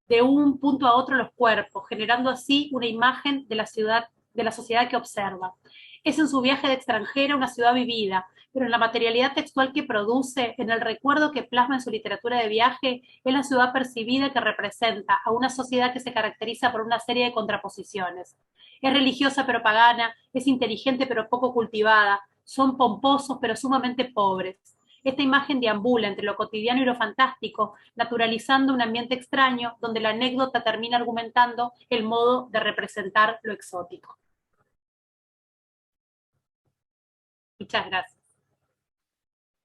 de un punto a otro los cuerpos, generando así una imagen de la ciudad, de la sociedad que observa. Es en su viaje de extranjera una ciudad vivida, pero en la materialidad textual que produce, en el recuerdo que plasma en su literatura de viaje, es la ciudad percibida que representa a una sociedad que se caracteriza por una serie de contraposiciones. Es religiosa pero pagana, es inteligente pero poco cultivada, son pomposos pero sumamente pobres. Esta imagen deambula entre lo cotidiano y lo fantástico, naturalizando un ambiente extraño donde la anécdota termina argumentando el modo de representar lo exótico. Muchas gracias.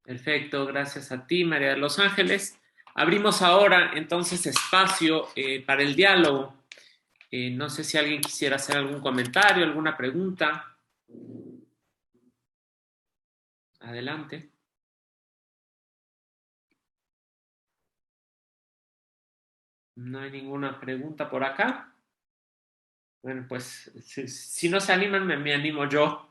Perfecto, gracias a ti, María de los Ángeles. Abrimos ahora entonces espacio para el diálogo. No sé si alguien quisiera hacer algún comentario, alguna pregunta. Adelante. No hay ninguna pregunta por acá. Bueno, pues si no se animan, me animo yo.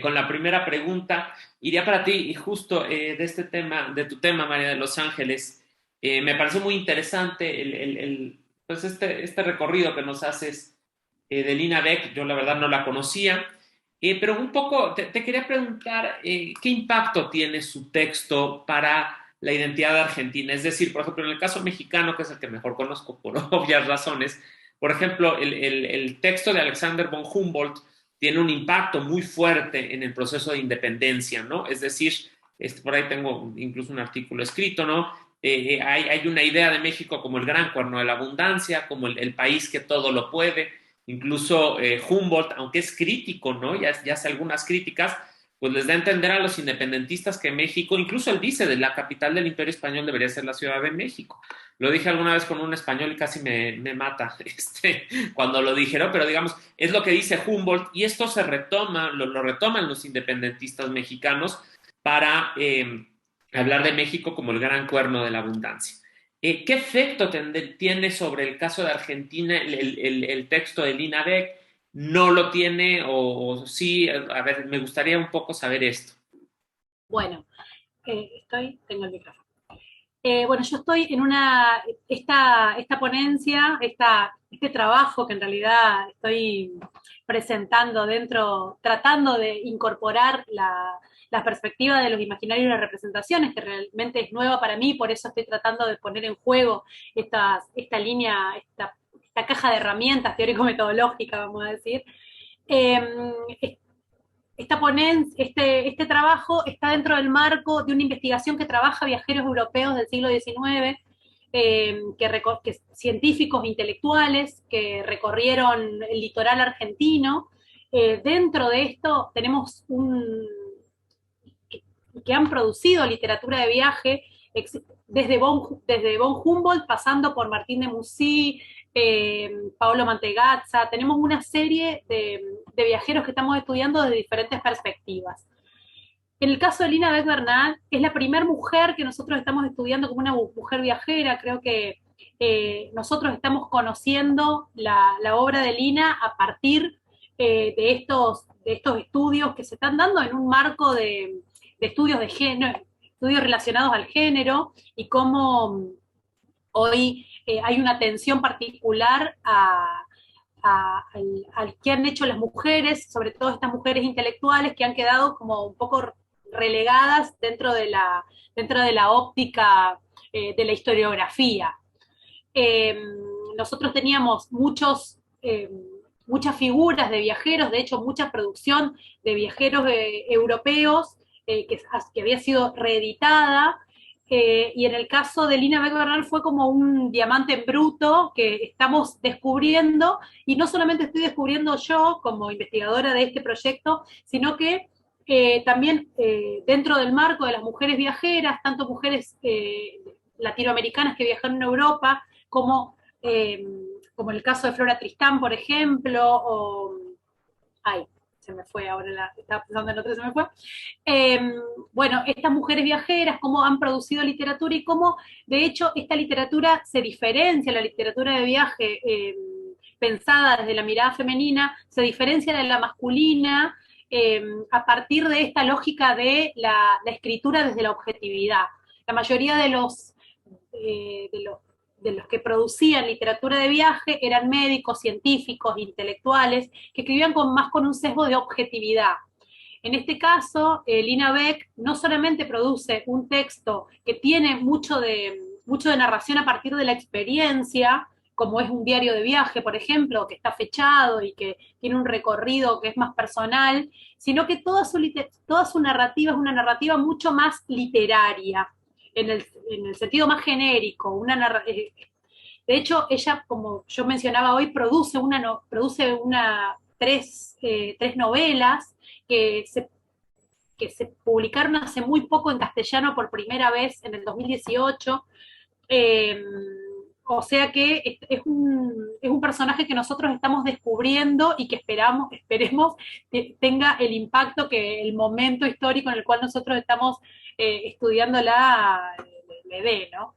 Con la primera pregunta, iría para ti, y justo de este tema, de tu tema, María de los Ángeles, me pareció muy interesante pues este recorrido que nos haces de Lina Beck. Yo la verdad no la conocía, Pero un poco te quería preguntar qué impacto tiene su texto para la identidad de Argentina. Es decir, por ejemplo, en el caso mexicano, que es el que mejor conozco por obvias razones, por ejemplo, el texto de Alexander von Humboldt tiene un impacto muy fuerte en el proceso de independencia, ¿no? Es decir, por ahí tengo incluso un artículo escrito, ¿no? Hay una idea de México como el gran cuerno de la abundancia, como el país que todo lo puede. Incluso Humboldt, aunque es crítico, ¿no? Ya hace algunas críticas, pues les da a entender a los independentistas que México, incluso él dice, de la capital del Imperio Español debería ser la Ciudad de México. Lo dije alguna vez con un español y casi me mata cuando lo dijeron, pero digamos, es lo que dice Humboldt y esto se retoma, lo retoman los independentistas mexicanos para hablar de México como el gran cuerno de la abundancia. ¿Qué efecto tiene sobre el caso de Argentina el texto de Lina Beck? ¿No lo tiene o sí? A ver, me gustaría un poco saber esto. Bueno, tengo el micrófono. Bueno, yo estoy en esta ponencia, este trabajo que en realidad estoy presentando tratando de incorporar la perspectiva de los imaginarios y las representaciones, que realmente es nueva para mí, por eso estoy tratando de poner en juego esta línea, esta caja de herramientas teórico-metodológica, vamos a decir. Este trabajo está dentro del marco de una investigación que trabaja viajeros europeos del siglo XIX, científicos intelectuales que recorrieron el litoral argentino. Dentro de esto tenemos que han producido literatura de viaje desde von Humboldt, pasando por Martín de Mussy, Paolo Mantegazza. Tenemos una serie de viajeros que estamos estudiando desde diferentes perspectivas. En el caso de Lina Beck Bernal, es la primera mujer que nosotros estamos estudiando como una mujer viajera. Creo que nosotros estamos conociendo la obra de Lina a partir de estos estudios que se están dando en un marco de estudios de género, estudios relacionados al género, y cómo hoy hay una atención particular al que han hecho las mujeres, sobre todo estas mujeres intelectuales que han quedado como un poco relegadas dentro de la óptica de la historiografía. Nosotros teníamos muchas figuras de viajeros, de hecho mucha producción de viajeros europeos que había sido reeditada, y en el caso de Lina Beck Bernal fue como un diamante en bruto que estamos descubriendo, y no solamente estoy descubriendo yo como investigadora de este proyecto, sino que también dentro del marco de las mujeres viajeras, tanto mujeres latinoamericanas que viajaron a Europa, como el caso de Flora Tristán, por ejemplo, se me fue ahora, estaba pensando en otra, se me fue. Bueno, estas mujeres viajeras, cómo han producido literatura y cómo, de hecho, esta literatura se diferencia, la literatura de viaje pensada desde la mirada femenina, se diferencia de la masculina a partir de esta lógica de la escritura desde la objetividad. La mayoría de los que producían literatura de viaje eran médicos, científicos, intelectuales, que escribían más con un sesgo de objetividad. En este caso, Lina Beck no solamente produce un texto que tiene mucho de narración a partir de la experiencia, como es un diario de viaje, por ejemplo, que está fechado y que tiene un recorrido que es más personal, sino que toda su narrativa es una narrativa mucho más literaria, en el sentido más genérico. De hecho, ella, como yo mencionaba hoy, produce tres novelas que se publicaron hace muy poco en castellano por primera vez en el 2018. O sea que es un personaje que nosotros estamos descubriendo y que esperemos tenga el impacto que el momento histórico en el cual nosotros estamos estudiándola le dé, ¿no?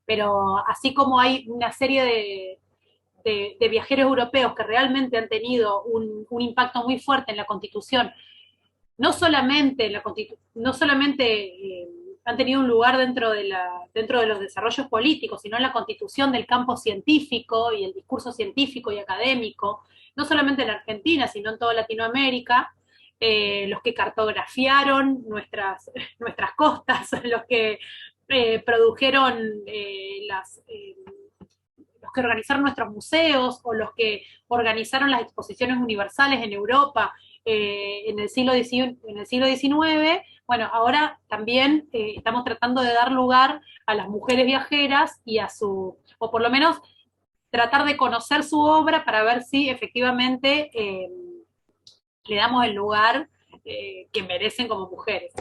Pero así como hay una serie de viajeros europeos que realmente han tenido un impacto muy fuerte en la Constitución, no solamente han tenido un lugar dentro de los desarrollos políticos, sino en la constitución del campo científico y el discurso científico y académico, no solamente en Argentina, sino en toda Latinoamérica, los que cartografiaron nuestras costas, los que produjeron los que organizaron nuestros museos o los que organizaron las exposiciones universales en Europa en el siglo XIX. Bueno, ahora también estamos tratando de dar lugar a las mujeres viajeras y o por lo menos tratar de conocer su obra para ver si efectivamente le damos el lugar que merecen como mujeres.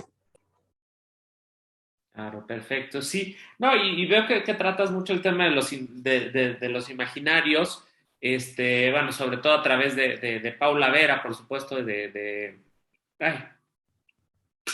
Claro, perfecto, sí. No, y veo que tratas mucho el tema de los imaginarios, bueno, sobre todo a través de Paula Vera, por supuesto, ay,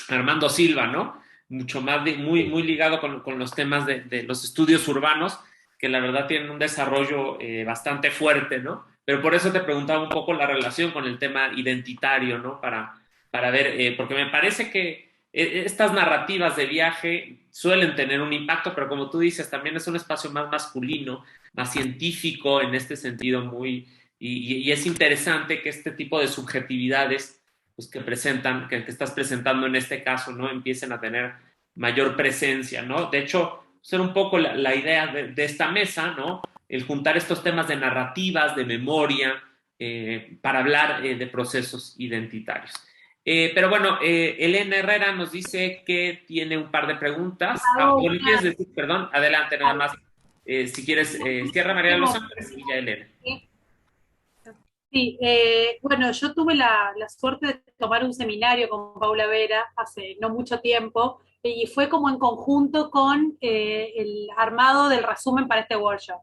Armando Silva, ¿no? Mucho más, muy ligado con los temas de los estudios urbanos, que la verdad tienen un desarrollo bastante fuerte, ¿no? Pero por eso te preguntaba un poco la relación con el tema identitario, ¿no? Para ver, porque me parece que estas narrativas de viaje suelen tener un impacto, pero como tú dices, también es un espacio más masculino, más científico en este sentido y es interesante que este tipo de subjetividades pues, que estás presentando en este caso, ¿no? Empiecen a tener mayor presencia, ¿no? De hecho, ser un poco la idea de esta mesa, ¿no? El juntar estos temas de narrativas, de memoria, para hablar de procesos identitarios. Pero bueno, Elena Herrera nos dice que tiene un par de preguntas. ¿Quieres decir? Perdón, adelante, nada más. Si quieres, cierra María de los Ángeles y ya Elena. Sí, bueno, yo tuve la suerte de tomar un seminario con Paula Vera hace no mucho tiempo y fue como en conjunto con el armado del resumen para este workshop.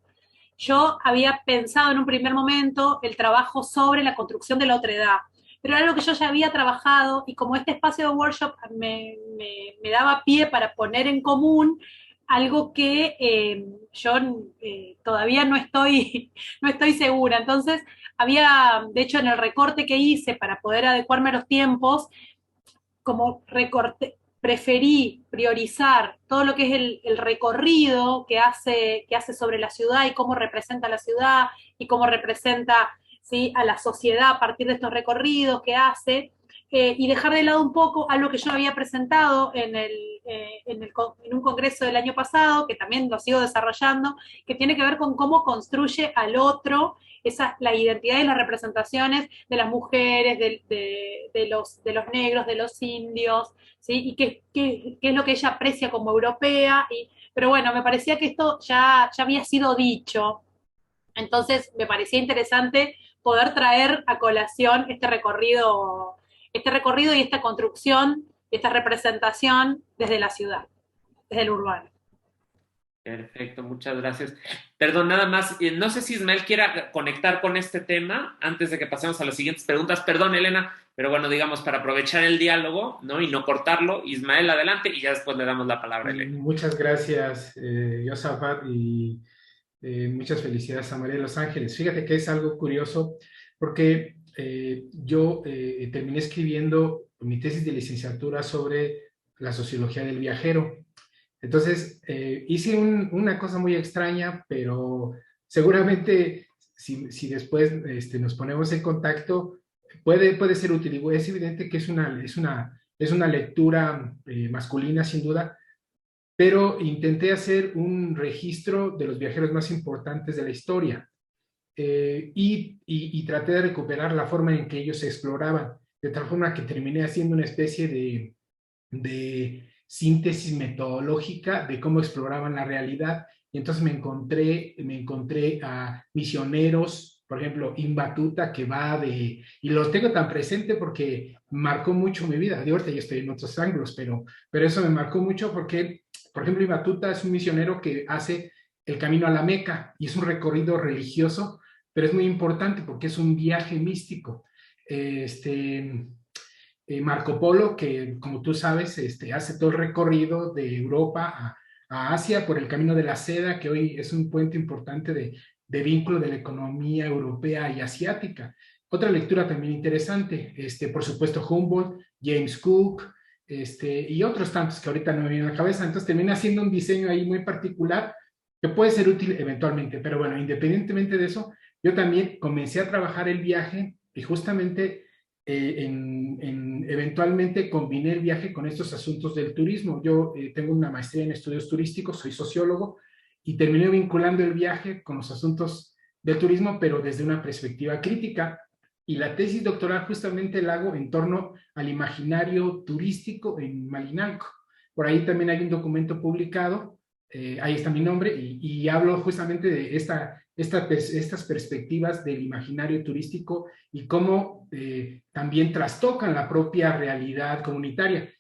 Yo había pensado en un primer momento el trabajo sobre la construcción de la otredad, pero era algo que yo ya había trabajado y como este espacio de workshop me daba pie para poner en común algo que yo todavía no estoy segura. Entonces, de hecho, en el recorte que hice para poder adecuarme a los tiempos, como preferí priorizar todo lo que es el recorrido que hace sobre la ciudad y cómo representa la ciudad y cómo representa, ¿sí?, a la sociedad a partir de estos recorridos que hace, y dejar de lado un poco algo que yo había presentado en un congreso del año pasado, que también lo sigo desarrollando, que tiene que ver con cómo construye al otro la identidad y las representaciones de las mujeres, de los negros, de los indios, ¿sí? Y qué es lo que ella aprecia como europea. Pero bueno, me parecía que esto ya había sido dicho, entonces me parecía interesante poder traer a colación este recorrido y esta construcción, esta representación desde la ciudad, desde el urbano. Perfecto, muchas gracias. Perdón, nada más, no sé si Ismael quiera conectar con este tema antes de que pasemos a las siguientes preguntas. Perdón, Elena, pero bueno, digamos, para aprovechar el diálogo, ¿no? Y no cortarlo. Ismael, adelante, y ya después le damos la palabra a Elena. Muchas gracias, Josafat, y muchas felicidades a María de los Ángeles. Fíjate que es algo curioso, porque yo terminé escribiendo mi tesis de licenciatura sobre la sociología del viajero. Entonces, hice una cosa muy extraña, pero seguramente si después nos ponemos en contacto, puede ser útil. Y es evidente que es una lectura masculina, sin duda, pero intenté hacer un registro de los viajeros más importantes de la historia y traté de recuperar la forma en que ellos se exploraban, de tal forma que terminé haciendo una especie de síntesis metodológica de cómo exploraban la realidad. Y entonces me encontré a misioneros, por ejemplo, Ibn Battuta, que y los tengo tan presente porque marcó mucho mi vida. De ahorita ya estoy en otros ángulos, pero eso me marcó mucho porque, por ejemplo, Ibn Battuta es un misionero que hace el camino a la Meca y es un recorrido religioso, pero es muy importante porque es un viaje místico. Marco Polo, que como tú sabes, hace todo el recorrido de Europa a Asia por el camino de la seda, que hoy es un puente importante de vínculo de la economía europea y asiática. Otra lectura también interesante, por supuesto Humboldt, James Cook, y otros tantos que ahorita no me vienen a la cabeza. Entonces termina haciendo un diseño ahí muy particular que puede ser útil eventualmente, pero bueno, independientemente de eso, yo también comencé a trabajar el viaje y justamente eventualmente combiné el viaje con estos asuntos del turismo. Yo tengo una maestría en estudios turísticos, soy sociólogo y terminé vinculando el viaje con los asuntos del turismo, pero desde una perspectiva crítica. Y la tesis doctoral justamente la hago en torno al imaginario turístico en Malinalco. Por ahí también hay un documento publicado, ahí está mi nombre, y hablo justamente de estas perspectivas del imaginario turístico y cómo también trastocan la propia realidad comunitaria.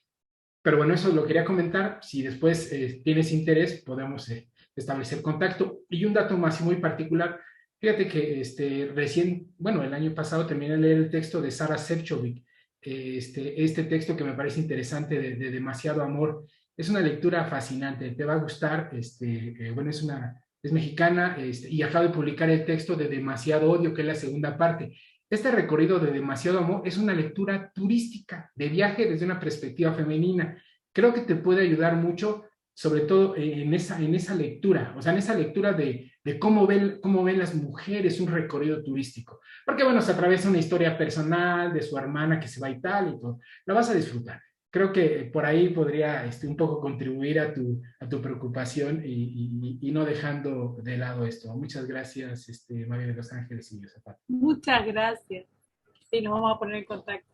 Pero bueno, eso lo quería comentar. Si después tienes interés, podemos establecer contacto. Y un dato más y muy particular, fíjate que recién, bueno, el año pasado terminé de leer el texto de Sara Šefčovič, este texto que me parece interesante de Demasiado Amor. Es una lectura fascinante, te va a gustar. Bueno, es mexicana y acaba de publicar el texto de Demasiado Odio, que es la segunda parte. Este recorrido de Demasiado Amor es una lectura turística, de viaje desde una perspectiva femenina. Creo que te puede ayudar mucho, sobre todo en esa lectura, o sea, en esa lectura de cómo ven las mujeres un recorrido turístico. Porque, bueno, se atraviesa una historia personal de su hermana que se va a Italia y todo. La vas a disfrutar. Creo que por ahí podría un poco contribuir a tu preocupación y no dejando de lado esto. Muchas gracias, María de los Ángeles y Josafat. Muchas gracias. Sí, nos vamos a poner en contacto.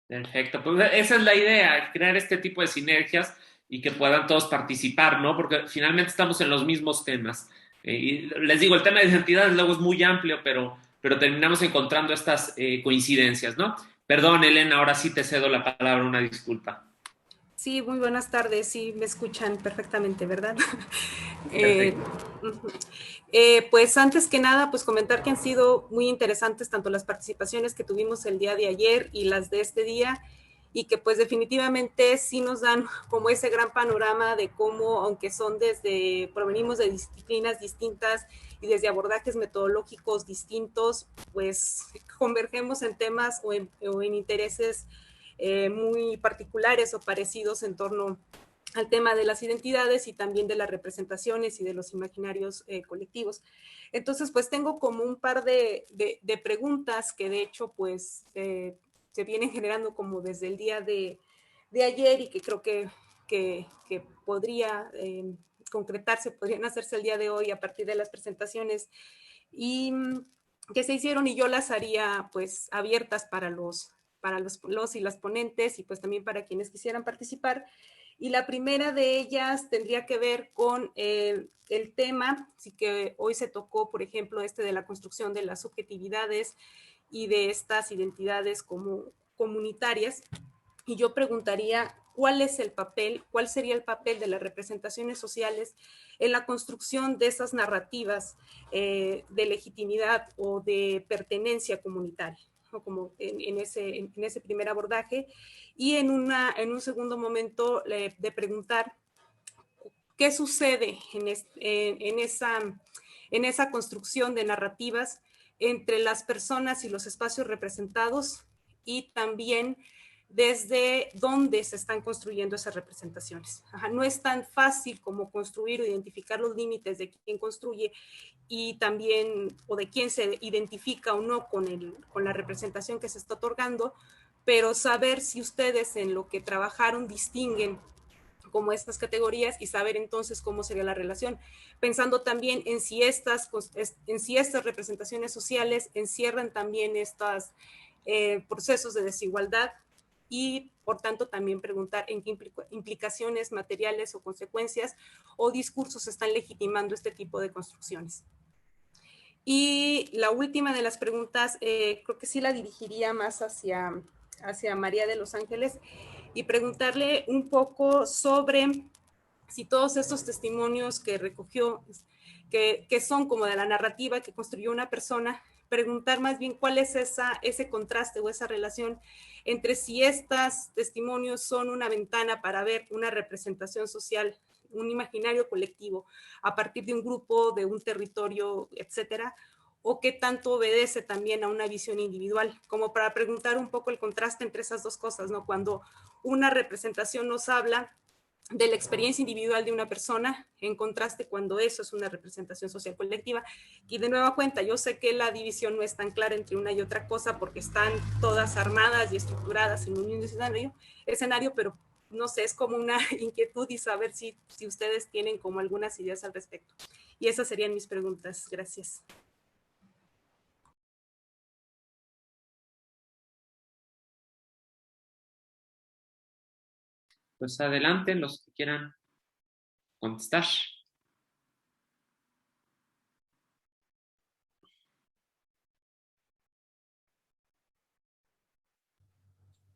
Perfecto, pues esa es la idea, crear este tipo de sinergias y que puedan todos participar, ¿no? Porque finalmente estamos en los mismos temas. Y les digo, el tema de identidad luego es muy amplio, pero terminamos encontrando estas coincidencias, ¿no? Perdón, Elena, ahora sí te cedo la palabra, una disculpa. Sí, muy buenas tardes, sí me escuchan perfectamente, ¿verdad? Pues antes que nada, pues comentar que han sido muy interesantes tanto las participaciones que tuvimos el día de ayer y las de este día, y que pues definitivamente sí nos dan como ese gran panorama de cómo, aunque provenimos de disciplinas distintas y desde abordajes metodológicos distintos, pues convergemos en temas o en intereses muy particulares o parecidos en torno al tema de las identidades y también de las representaciones y de los imaginarios colectivos. Entonces, pues tengo como un par de preguntas que de hecho pues se vienen generando como desde el día de ayer y que creo que podría concretarse, podrían hacerse el día de hoy a partir de las presentaciones y que se hicieron, y yo las haría pues abiertas para los y las ponentes y pues también para quienes quisieran participar. Y la primera de ellas tendría que ver con el tema, sí que hoy se tocó, por ejemplo, de la construcción de las subjetividades y de estas identidades como comunitarias. Y yo preguntaría, ¿cuál sería el papel de las representaciones sociales en la construcción de esas narrativas de legitimidad o de pertenencia comunitaria? Como en ese primer abordaje, y en un segundo momento de preguntar qué sucede en esa construcción de narrativas entre las personas y los espacios representados, y también desde dónde se están construyendo esas representaciones. No es tan fácil como construir o identificar los límites de quién construye y también, o de quién se identifica o no con la representación que se está otorgando, pero saber si ustedes en lo que trabajaron distinguen como estas categorías y saber entonces cómo sería la relación, pensando también en si estas representaciones sociales encierran también estos procesos de desigualdad, y por tanto también preguntar en qué implicaciones materiales o consecuencias o discursos están legitimando este tipo de construcciones. Y la última de las preguntas, creo que sí la dirigiría más hacia María de los Ángeles, y preguntarle un poco sobre si todos estos testimonios que recogió, que son como de la narrativa que construyó una persona, preguntar más bien cuál es ese contraste o esa relación entre si estos testimonios son una ventana para ver una representación social, un imaginario colectivo a partir de un grupo, de un territorio, etcétera, o qué tanto obedece también a una visión individual, como para preguntar un poco el contraste entre esas dos cosas, ¿no? Cuando una representación nos habla de la experiencia individual de una persona, en contraste cuando eso es una representación social colectiva. Y de nueva cuenta, yo sé que la división no es tan clara entre una y otra cosa porque están todas armadas y estructuradas en un mismo escenario, pero no sé, es como una inquietud y saber si ustedes tienen como algunas ideas al respecto. Y esas serían mis preguntas. Gracias. Pues adelante, los que quieran contestar.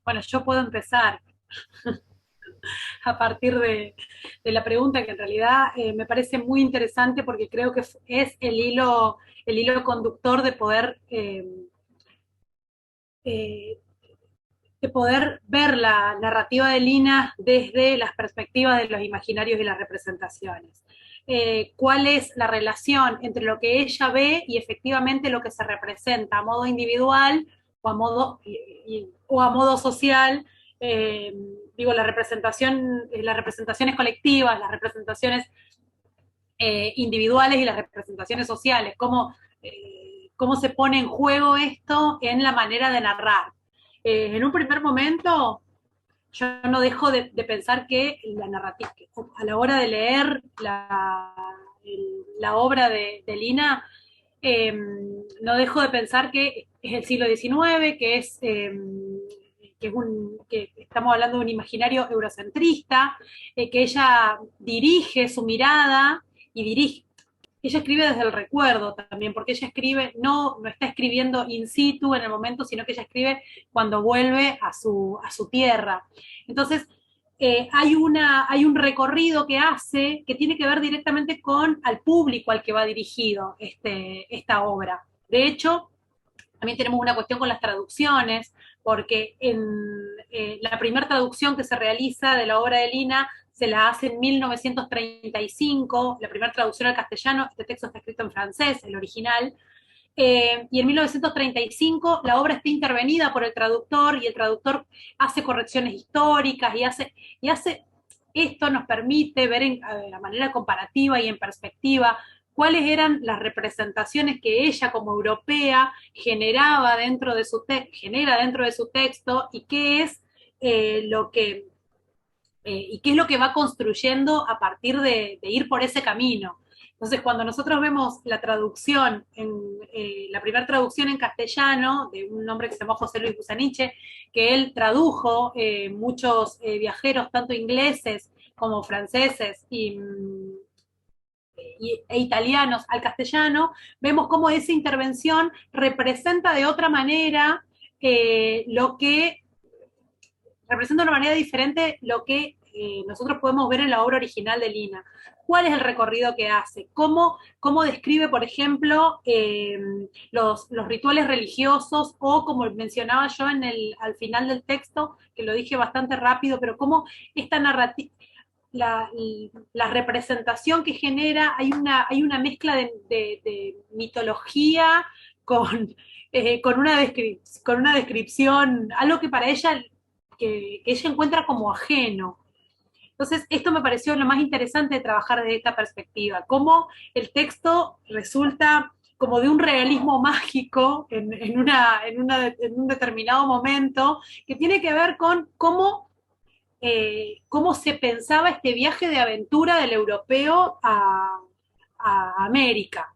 Bueno, yo puedo empezar a partir de la pregunta que en realidad me parece muy interesante porque creo que es el hilo conductor de poder ver la narrativa de Lina desde las perspectivas de los imaginarios y las representaciones. ¿Cuál es la relación entre lo que ella ve y efectivamente lo que se representa a modo individual o a modo social? Digo, las representaciones colectivas, las representaciones individuales y las representaciones sociales, cómo se pone en juego esto en la manera de narrar. En un primer momento, yo no dejo de pensar que la narrativa, a la hora de leer la obra de Lina, no dejo de pensar que es el siglo XIX, que estamos hablando de un imaginario eurocentrista, que ella dirige su mirada y ella escribe desde el recuerdo también, porque ella escribe, no está escribiendo in situ en el momento, sino que ella escribe cuando vuelve a su tierra. Entonces, hay un recorrido que hace que tiene que ver directamente con al público al que va dirigido esta obra. De hecho, también tenemos una cuestión con las traducciones, porque en la primera traducción que se realiza de la obra de Lina se la hace en 1935, la primera traducción al castellano. Este texto está escrito en francés, el original, y en 1935 la obra está intervenida por el traductor, y el traductor hace correcciones históricas, y esto nos permite ver de la manera comparativa y en perspectiva cuáles eran las representaciones que ella como europea genera dentro de su texto, y qué es lo que va construyendo a partir de ir por ese camino. Entonces, cuando nosotros vemos la traducción, la primera traducción en castellano, de un hombre que se llamó José Luis Busaniche, que él tradujo muchos viajeros, tanto ingleses como franceses e italianos al castellano, vemos cómo esa intervención representa de otra manera representa de una manera diferente lo que nosotros podemos ver en la obra original de Lina. ¿Cuál es el recorrido que hace? ¿Cómo describe, por ejemplo, los rituales religiosos, o como mencionaba yo al final del texto, que lo dije bastante rápido, pero cómo esta narrativa, la representación que genera, hay una mezcla de mitología con una descripción, algo que para ella, que ella encuentra como ajeno. Entonces, esto me pareció lo más interesante de trabajar desde esta perspectiva, cómo el texto resulta como de un realismo mágico en un determinado momento, que tiene que ver con cómo se pensaba este viaje de aventura del europeo a América,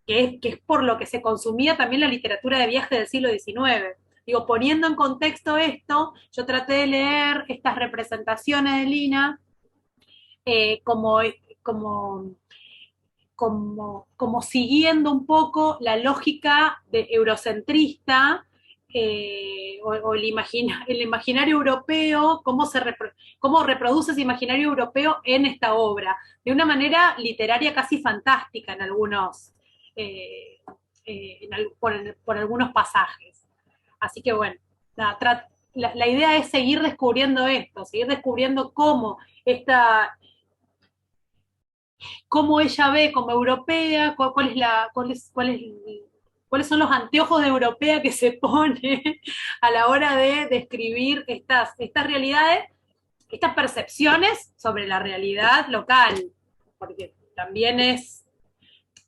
que es por lo que se consumía también la literatura de viaje del siglo XIX. Digo, poniendo en contexto esto, yo traté de leer estas representaciones de Lina como siguiendo un poco la lógica eurocentrista, o el imaginario europeo, cómo reproduce ese imaginario europeo en esta obra, de una manera literaria casi fantástica en algunos, por algunos pasajes. Así que bueno, la idea es seguir descubriendo esto, seguir descubriendo cómo ella ve como europea, cuáles son los anteojos de europea que se pone a la hora de describir estas realidades, estas percepciones sobre la realidad local, porque también es,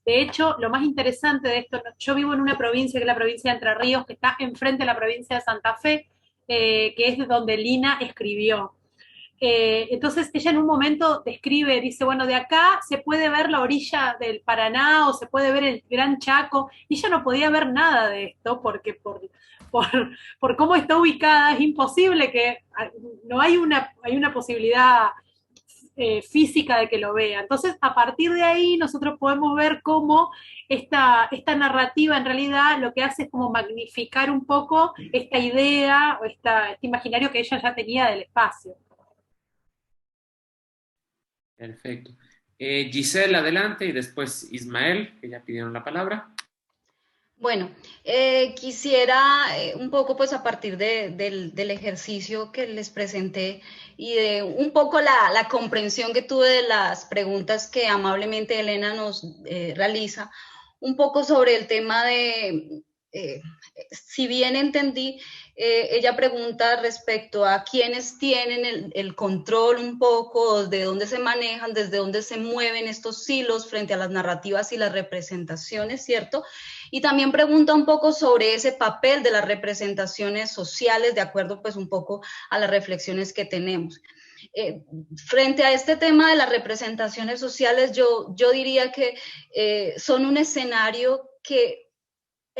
de hecho, lo más interesante de esto, yo vivo en una provincia que es la provincia de Entre Ríos, que está enfrente de la provincia de Santa Fe, que es de donde Lina escribió. Entonces ella en un momento describe, dice, bueno, de acá se puede ver la orilla del Paraná o se puede ver el Gran Chaco, y ella no podía ver nada de esto porque por cómo está ubicada es imposible que, no hay una posibilidad física de que lo vea. Entonces, a partir de ahí nosotros podemos ver cómo esta narrativa en realidad lo que hace es como magnificar un poco esta idea o este imaginario que ella ya tenía del espacio. Perfecto. Giselle, adelante, y después Ismael, que ya pidieron la palabra. Bueno, quisiera un poco, pues a partir del ejercicio que les presenté y de un poco la comprensión que tuve de las preguntas que amablemente Elena nos realiza, un poco sobre el tema de, si bien entendí, ella pregunta respecto a quiénes tienen el control un poco, de dónde se manejan, desde dónde se mueven estos hilos frente a las narrativas y las representaciones, ¿cierto? Y también pregunta un poco sobre ese papel de las representaciones sociales, de acuerdo pues un poco a las reflexiones que tenemos. Frente a este tema de las representaciones sociales, yo diría que son un escenario que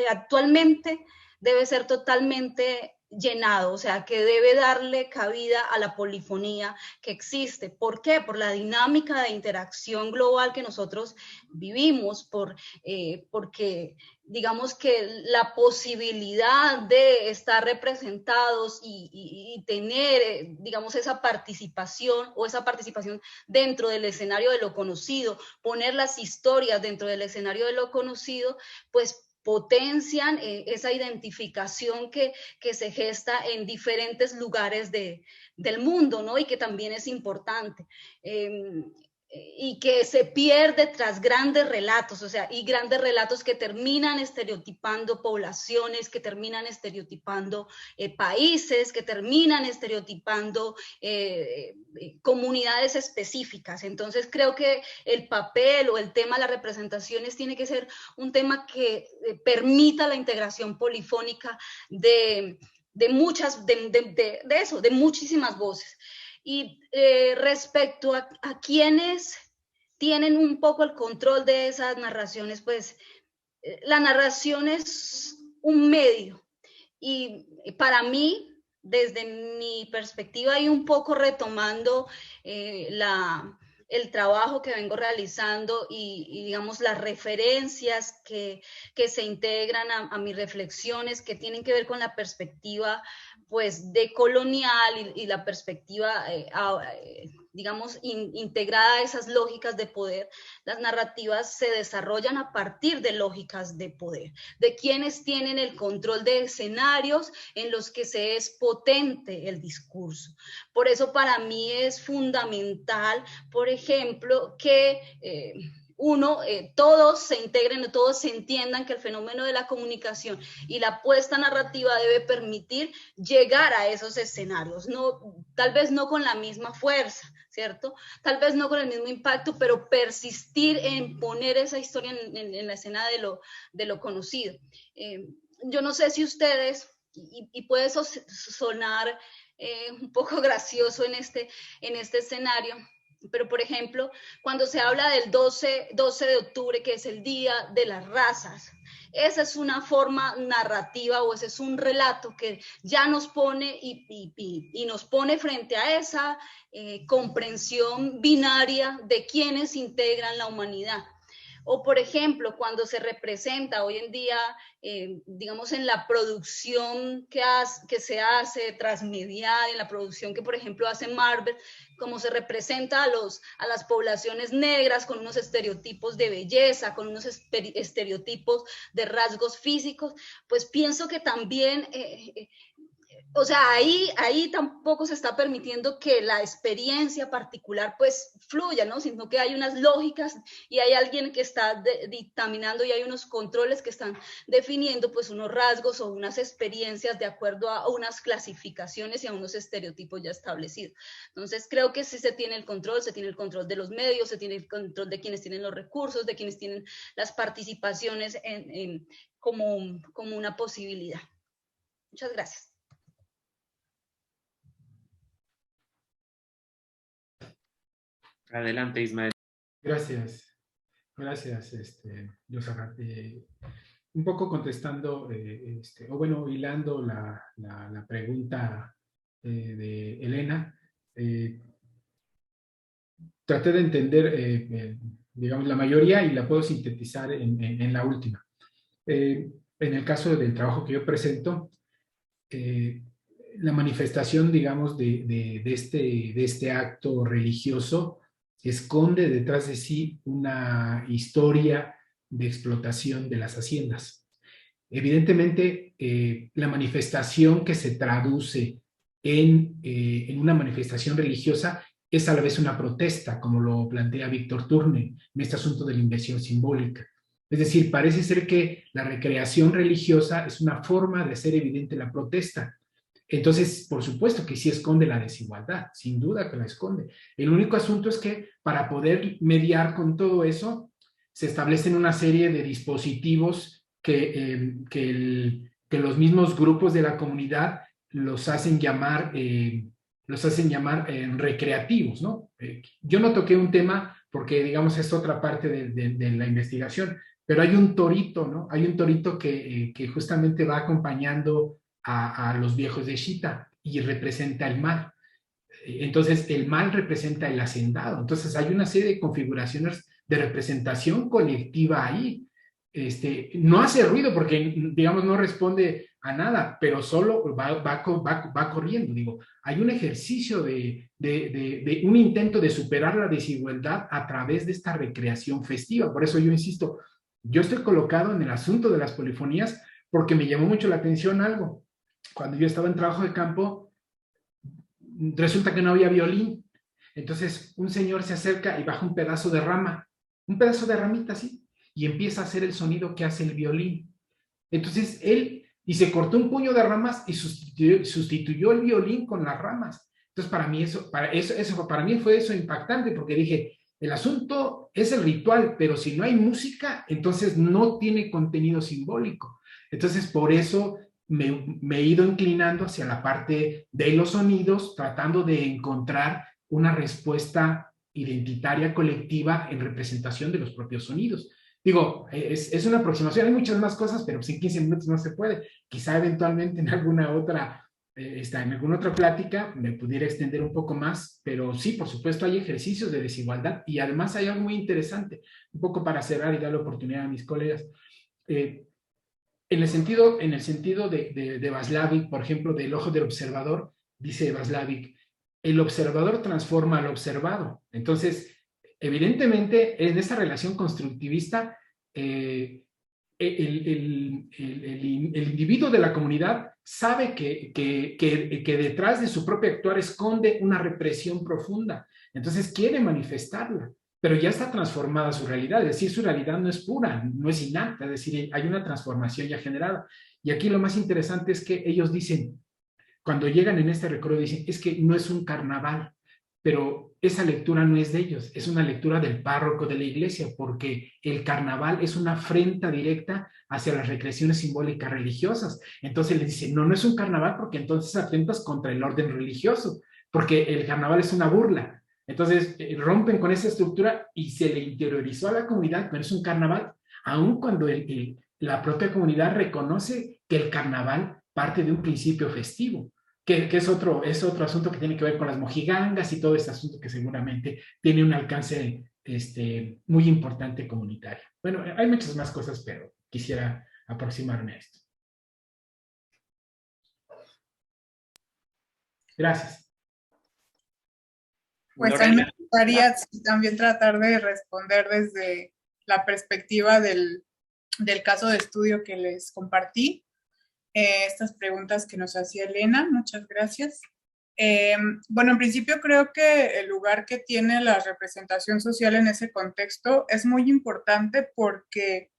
actualmente debe ser totalmente llenado, o sea, que debe darle cabida a la polifonía que existe. ¿Por qué? Por la dinámica de interacción global que nosotros vivimos, porque digamos que la posibilidad de estar representados y tener, digamos, esa participación dentro del escenario de lo conocido, poner las historias dentro del escenario de lo conocido, pues potencian esa identificación que se gesta en diferentes lugares del mundo, ¿no? Y que también es importante. Y que se pierde tras grandes relatos, o sea, y grandes relatos que terminan estereotipando poblaciones, que terminan estereotipando países, que terminan estereotipando comunidades específicas. Entonces creo que el papel o el tema de las representaciones tiene que ser un tema que permita la integración polifónica de muchísimas voces. Y respecto a quienes tienen un poco el control de esas narraciones, pues la narración es un medio y para mí, desde mi perspectiva y un poco retomando el trabajo que vengo realizando y digamos las referencias que se integran a mis reflexiones, que tienen que ver con la perspectiva pues decolonial y la perspectiva digamos integrada a esas lógicas de poder. Las narrativas se desarrollan a partir de lógicas de poder, de quienes tienen el control de escenarios en los que se es potente el discurso. Por eso para mí es fundamental, por ejemplo, que todos se integren, todos se entiendan que el fenómeno de la comunicación y la apuesta narrativa debe permitir llegar a esos escenarios, tal vez no con la misma fuerza, ¿cierto? Tal vez no con el mismo impacto, pero persistir en poner esa historia en la escena de lo conocido. Yo no sé si ustedes, y puede sonar un poco gracioso en este escenario, pero por ejemplo, cuando se habla del 12 de octubre, que es el Día de las Razas, esa es una forma narrativa o ese es un relato que ya nos pone y nos pone frente a esa comprensión binaria de quienes integran la humanidad. O, por ejemplo, cuando se representa hoy en día, digamos, en la producción que se hace transmedial, en la producción que, por ejemplo, hace Marvel, como se representa a las poblaciones negras con unos estereotipos de belleza, con unos estereotipos de rasgos físicos, pues pienso que también o sea, ahí tampoco se está permitiendo que la experiencia particular pues fluya, ¿no? Sino que hay unas lógicas y hay alguien que está dictaminando y hay unos controles que están definiendo pues unos rasgos o unas experiencias de acuerdo a unas clasificaciones y a unos estereotipos ya establecidos. Entonces creo que sí se tiene el control de los medios, se tiene el control de quienes tienen los recursos, de quienes tienen las participaciones como una posibilidad. Muchas gracias. Adelante, Ismael. Gracias, Yosarat. Un poco contestando, o bueno, hilando la pregunta de Elena, traté de entender, digamos, la mayoría y la puedo sintetizar en la última. En el caso del trabajo que yo presento, la manifestación, digamos, de este acto religioso esconde detrás de sí una historia de explotación de las haciendas. Evidentemente, la manifestación que se traduce en una manifestación religiosa es a la vez una protesta, como lo plantea Víctor Turner en este asunto de la inversión simbólica. Es decir, parece ser que la recreación religiosa es una forma de hacer evidente la protesta. Entonces, por supuesto que sí esconde la desigualdad, sin duda que la esconde. El único asunto es que para poder mediar con todo eso, se establecen una serie de dispositivos que los mismos grupos de la comunidad los hacen llamar recreativos, ¿no? Yo no toqué un tema porque, digamos, es otra parte de la investigación, pero hay un torito, ¿no? Hay un torito que justamente va acompañando a los viejos de Xita y representa el mal. Entonces, el mal representa el hacendado. Entonces, hay una serie de configuraciones de representación colectiva ahí. No hace ruido porque, digamos, no responde a nada, pero solo va corriendo. Digo, hay un ejercicio de un intento de superar la desigualdad a través de esta recreación festiva. Por eso yo insisto, yo estoy colocado en el asunto de las polifonías porque me llamó mucho la atención algo. Cuando yo estaba en trabajo de campo, resulta que no había violín. Entonces un señor se acerca y baja un pedazo de rama, un pedazo de ramita así, y empieza a hacer el sonido que hace el violín. Entonces él, y se cortó un puño de ramas y sustituyó el violín con las ramas. Entonces para mí fue eso impactante, porque dije, el asunto es el ritual, pero si no hay música, entonces no tiene contenido simbólico. Entonces por eso me he ido inclinando hacia la parte de los sonidos, tratando de encontrar una respuesta identitaria colectiva en representación de los propios sonidos. Digo, es una aproximación, hay muchas más cosas, pero pues en 15 minutos no se puede. Quizá eventualmente en alguna otra plática me pudiera extender un poco más, pero sí, por supuesto, hay ejercicios de desigualdad y además hay algo muy interesante, un poco para cerrar y dar la oportunidad a mis colegas. En el sentido de Václavic, por ejemplo, del ojo del observador, dice Václavic, el observador transforma al observado. Entonces, evidentemente, en esa relación constructivista, el individuo de la comunidad sabe que detrás de su propio actuar esconde una represión profunda. Entonces, quiere manifestarla, pero ya está transformada su realidad, es decir, su realidad no es pura, no es innata, es decir, hay una transformación ya generada. Y aquí lo más interesante es que ellos dicen, cuando llegan en este recorrido, dicen, es que no es un carnaval, pero esa lectura no es de ellos, es una lectura del párroco de la iglesia, porque el carnaval es una afrenta directa hacia las recreaciones simbólicas religiosas. Entonces les dicen, no es un carnaval porque entonces atentas contra el orden religioso, porque el carnaval es una burla. Entonces rompen con esa estructura y se le interiorizó a la comunidad, pero es un carnaval, aun cuando la propia comunidad reconoce que el carnaval parte de un principio festivo, que es otro asunto que tiene que ver con las mojigangas y todo este asunto que seguramente tiene un alcance muy importante comunitario. Bueno, hay muchas más cosas, pero quisiera aproximarme a esto. Gracias. Pues a mí me gustaría también tratar de responder desde la perspectiva del caso de estudio que les compartí. estas preguntas que nos hacía Elena. Muchas gracias. Bueno, en principio creo que el lugar que tiene la representación social en ese contexto es muy importante porque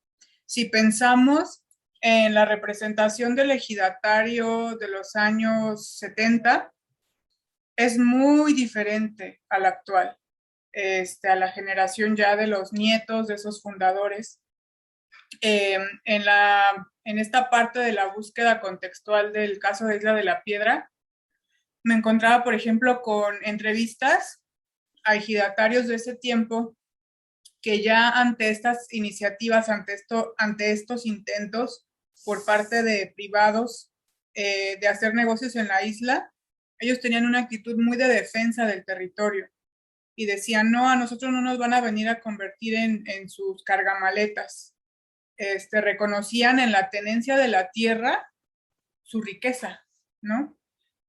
si pensamos en la representación del ejidatario de los años 70, es muy diferente a la actual, a la generación ya de los nietos de esos fundadores. En esta parte de la búsqueda contextual del caso de Isla de la Piedra, me encontraba, por ejemplo, con entrevistas a ejidatarios de ese tiempo que ya ante estas iniciativas, ante estos intentos por parte de privados de hacer negocios en la isla, ellos tenían una actitud muy de defensa del territorio y decían, no, a nosotros no nos van a venir a convertir en sus cargamaletas. Reconocían en la tenencia de la tierra su riqueza, ¿no?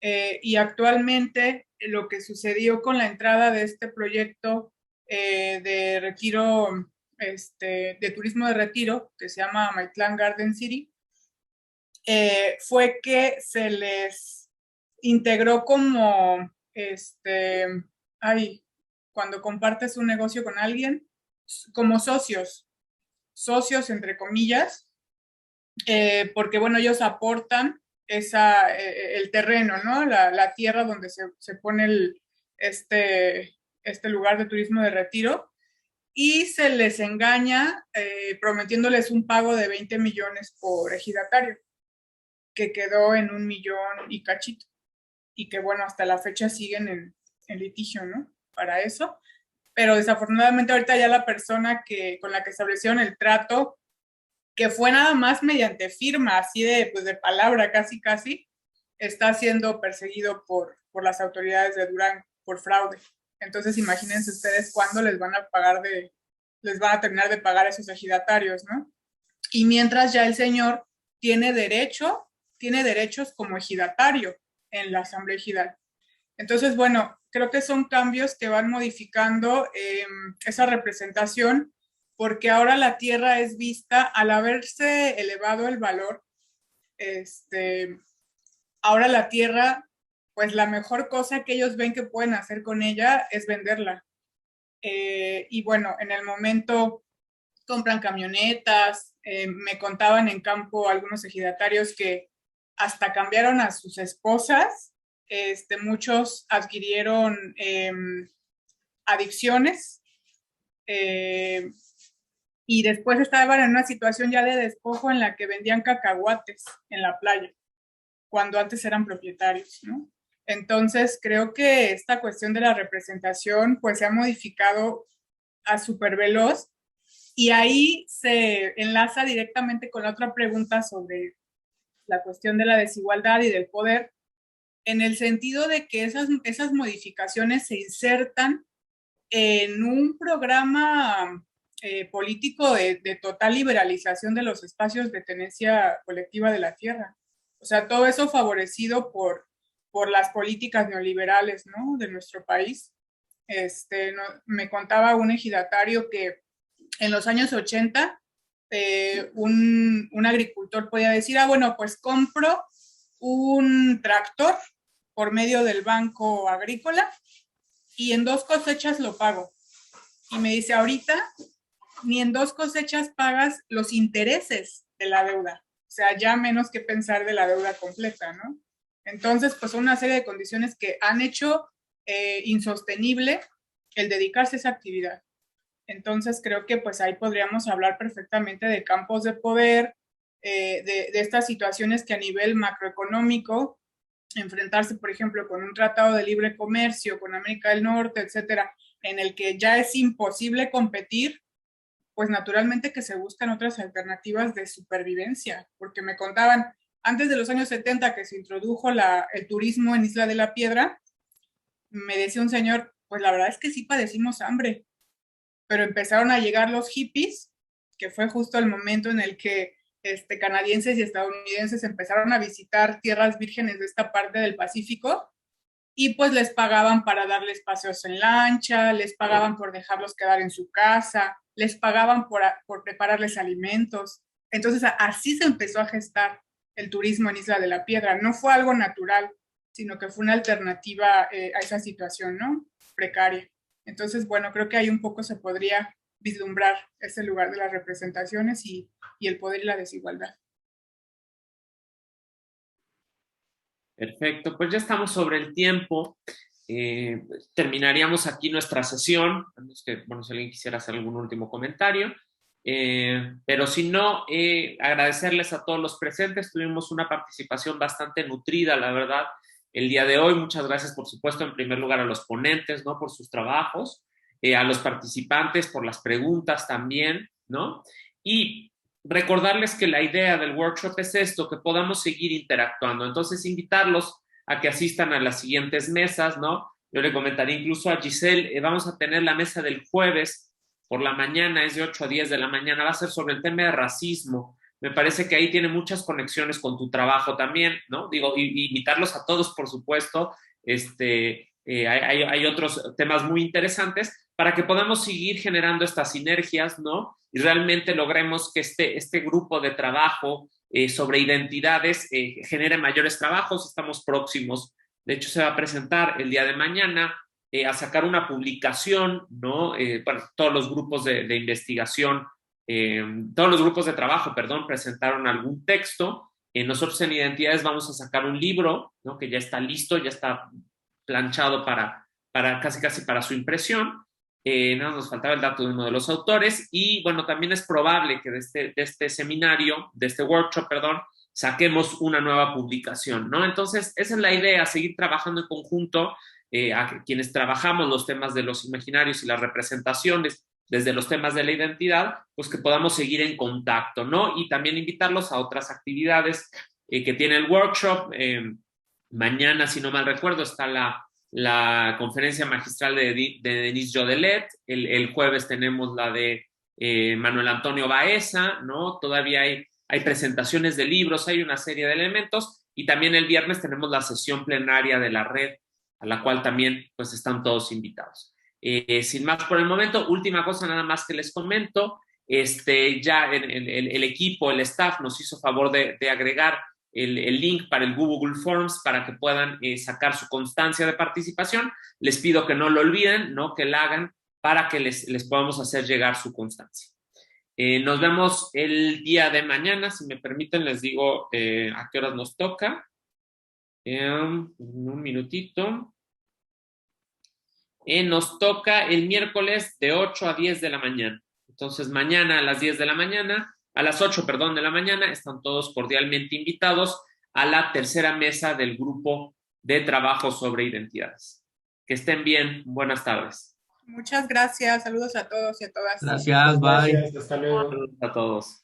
Y actualmente lo que sucedió con la entrada de este proyecto de retiro, de turismo de retiro, que se llama Mazatlán Garden City, fue que se les integró como, cuando compartes un negocio con alguien, como socios entre comillas, porque bueno, ellos aportan el terreno, ¿no? La tierra donde se pone este lugar de turismo de retiro, y se les engaña prometiéndoles un pago de 20 millones por ejidatario, que quedó en 1 millón y cachito, y que bueno, hasta la fecha siguen en litigio, ¿no? Para eso. Pero desafortunadamente ahorita ya la persona con la que establecieron el trato, que fue nada más mediante firma, así de palabra casi, está siendo perseguido por las autoridades de Durango por fraude. Entonces imagínense ustedes cuándo les van a terminar de pagar a esos ejidatarios, ¿no? Y mientras ya el señor tiene derechos como ejidatario en la asamblea ejidal. Entonces, bueno, creo que son cambios que van modificando esa representación, porque ahora la tierra es vista, al haberse elevado el valor, ahora la tierra, pues la mejor cosa que ellos ven que pueden hacer con ella es venderla. Y bueno, en el momento compran camionetas, me contaban en campo algunos ejidatarios que hasta cambiaron a sus esposas. Muchos adquirieron adicciones y después estaban en una situación ya de despojo en la que vendían cacahuates en la playa, cuando antes eran propietarios, ¿no? Entonces, creo que esta cuestión de la representación pues se ha modificado a súper veloz, y ahí se enlaza directamente con la otra pregunta sobre la cuestión de la desigualdad y del poder, en el sentido de que esas modificaciones se insertan en un programa político de total liberalización de los espacios de tenencia colectiva de la tierra. O sea, todo eso favorecido por las políticas neoliberales, ¿no?, de nuestro país. Me contaba un ejidatario que en los años 80 un agricultor podía decir, bueno, pues compro un tractor por medio del Banco Agrícola y en 2 cosechas lo pago. Y me dice, ahorita ni en 2 cosechas pagas los intereses de la deuda. O sea, ya menos que pensar de la deuda completa, ¿no? Entonces, pues son una serie de condiciones que han hecho insostenible el dedicarse a esa actividad. Entonces, creo que pues ahí podríamos hablar perfectamente de campos de poder, de estas situaciones que a nivel macroeconómico, enfrentarse, por ejemplo, con un tratado de libre comercio con América del Norte, etcétera, en el que ya es imposible competir, pues naturalmente que se buscan otras alternativas de supervivencia, porque me contaban, antes de los años 70 que se introdujo el turismo en Isla de la Piedra, me decía un señor, pues la verdad es que sí padecimos hambre, pero empezaron a llegar los hippies, que fue justo el momento en el que canadienses y estadounidenses empezaron a visitar tierras vírgenes de esta parte del Pacífico, y pues les pagaban para darles paseos en lancha, les pagaban por dejarlos quedar en su casa, les pagaban por prepararles alimentos. Entonces así se empezó a gestar el turismo en Isla de la Piedra. No fue algo natural, sino que fue una alternativa a esa situación, ¿no? Precaria. Entonces, bueno, creo que ahí un poco se podría vislumbrar ese lugar de las representaciones y el poder y la desigualdad. Perfecto, pues ya estamos sobre el tiempo. Terminaríamos aquí nuestra sesión. Bueno, si alguien quisiera hacer algún último comentario. Pero si no, agradecerles a todos los presentes. Tuvimos una participación bastante nutrida, la verdad, el día de hoy. Muchas gracias, por supuesto, en primer lugar a los ponentes, ¿no? Por sus trabajos, a los participantes por las preguntas también, ¿no? Y recordarles que la idea del workshop es esto, que podamos seguir interactuando. Entonces, invitarlos a que asistan a las siguientes mesas, ¿no? Yo le comentaré incluso a Giselle, vamos a tener la mesa del jueves por la mañana, es de 8 a 10 de la mañana, va a ser sobre el tema de racismo. Me parece que ahí tiene muchas conexiones con tu trabajo también, ¿no? Digo, invitarlos a todos, por supuesto. Hay otros temas muy interesantes para que podamos seguir generando estas sinergias, ¿no? Y realmente logremos que este grupo de trabajo sobre identidades genere mayores trabajos. Estamos próximos. De hecho, se va a presentar el día de mañana a sacar una publicación, ¿no? Bueno, todos los grupos de investigación, todos los grupos de trabajo, perdón, presentaron algún texto. Nosotros en Identidades vamos a sacar un libro, ¿no? Que ya está listo, ya está planchado para casi para su impresión. No, nos faltaba el dato de uno de los autores y bueno, también es probable que de este seminario, de este workshop, perdón, saquemos una nueva publicación, ¿no? Entonces, esa es la idea, seguir trabajando en conjunto, a quienes trabajamos los temas de los imaginarios y las representaciones desde los temas de la identidad, pues que podamos seguir en contacto, ¿no? Y también invitarlos a otras actividades que tiene el workshop. Mañana, si no mal recuerdo, está la conferencia magistral de Denise Jodelet. El jueves tenemos la de Manuel Antonio Baeza, ¿no? Todavía hay presentaciones de libros, hay una serie de elementos, y también el viernes tenemos la sesión plenaria de la red, a la cual también pues están todos invitados. Sin más por el momento, última cosa nada más que les comento, ya el equipo, el staff nos hizo favor de agregar el link para el Google Forms para que puedan sacar su constancia de participación. Les pido que no lo olviden, ¿no? Que la hagan para que les podamos hacer llegar su constancia. Nos vemos el día de mañana. Si me permiten, les digo a qué horas nos toca. Un minutito. Nos toca el miércoles de 8 a 10 de la mañana. Entonces, mañana a las 10 de la mañana, a las 8, perdón, de la mañana, están todos cordialmente invitados a la tercera mesa del grupo de trabajo sobre identidades. Que estén bien. Buenas tardes. Muchas gracias. Saludos a todos y a todas. Gracias, bye. Gracias, hasta luego. Saludos a todos.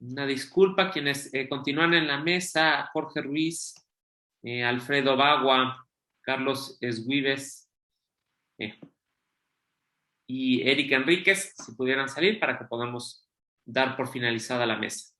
Una disculpa, quienes continúan en la mesa, Jorge Ruiz, Alfredo Bagua, Carlos Esguives y Eric Enríquez, si pudieran salir para que podamos dar por finalizada la mesa.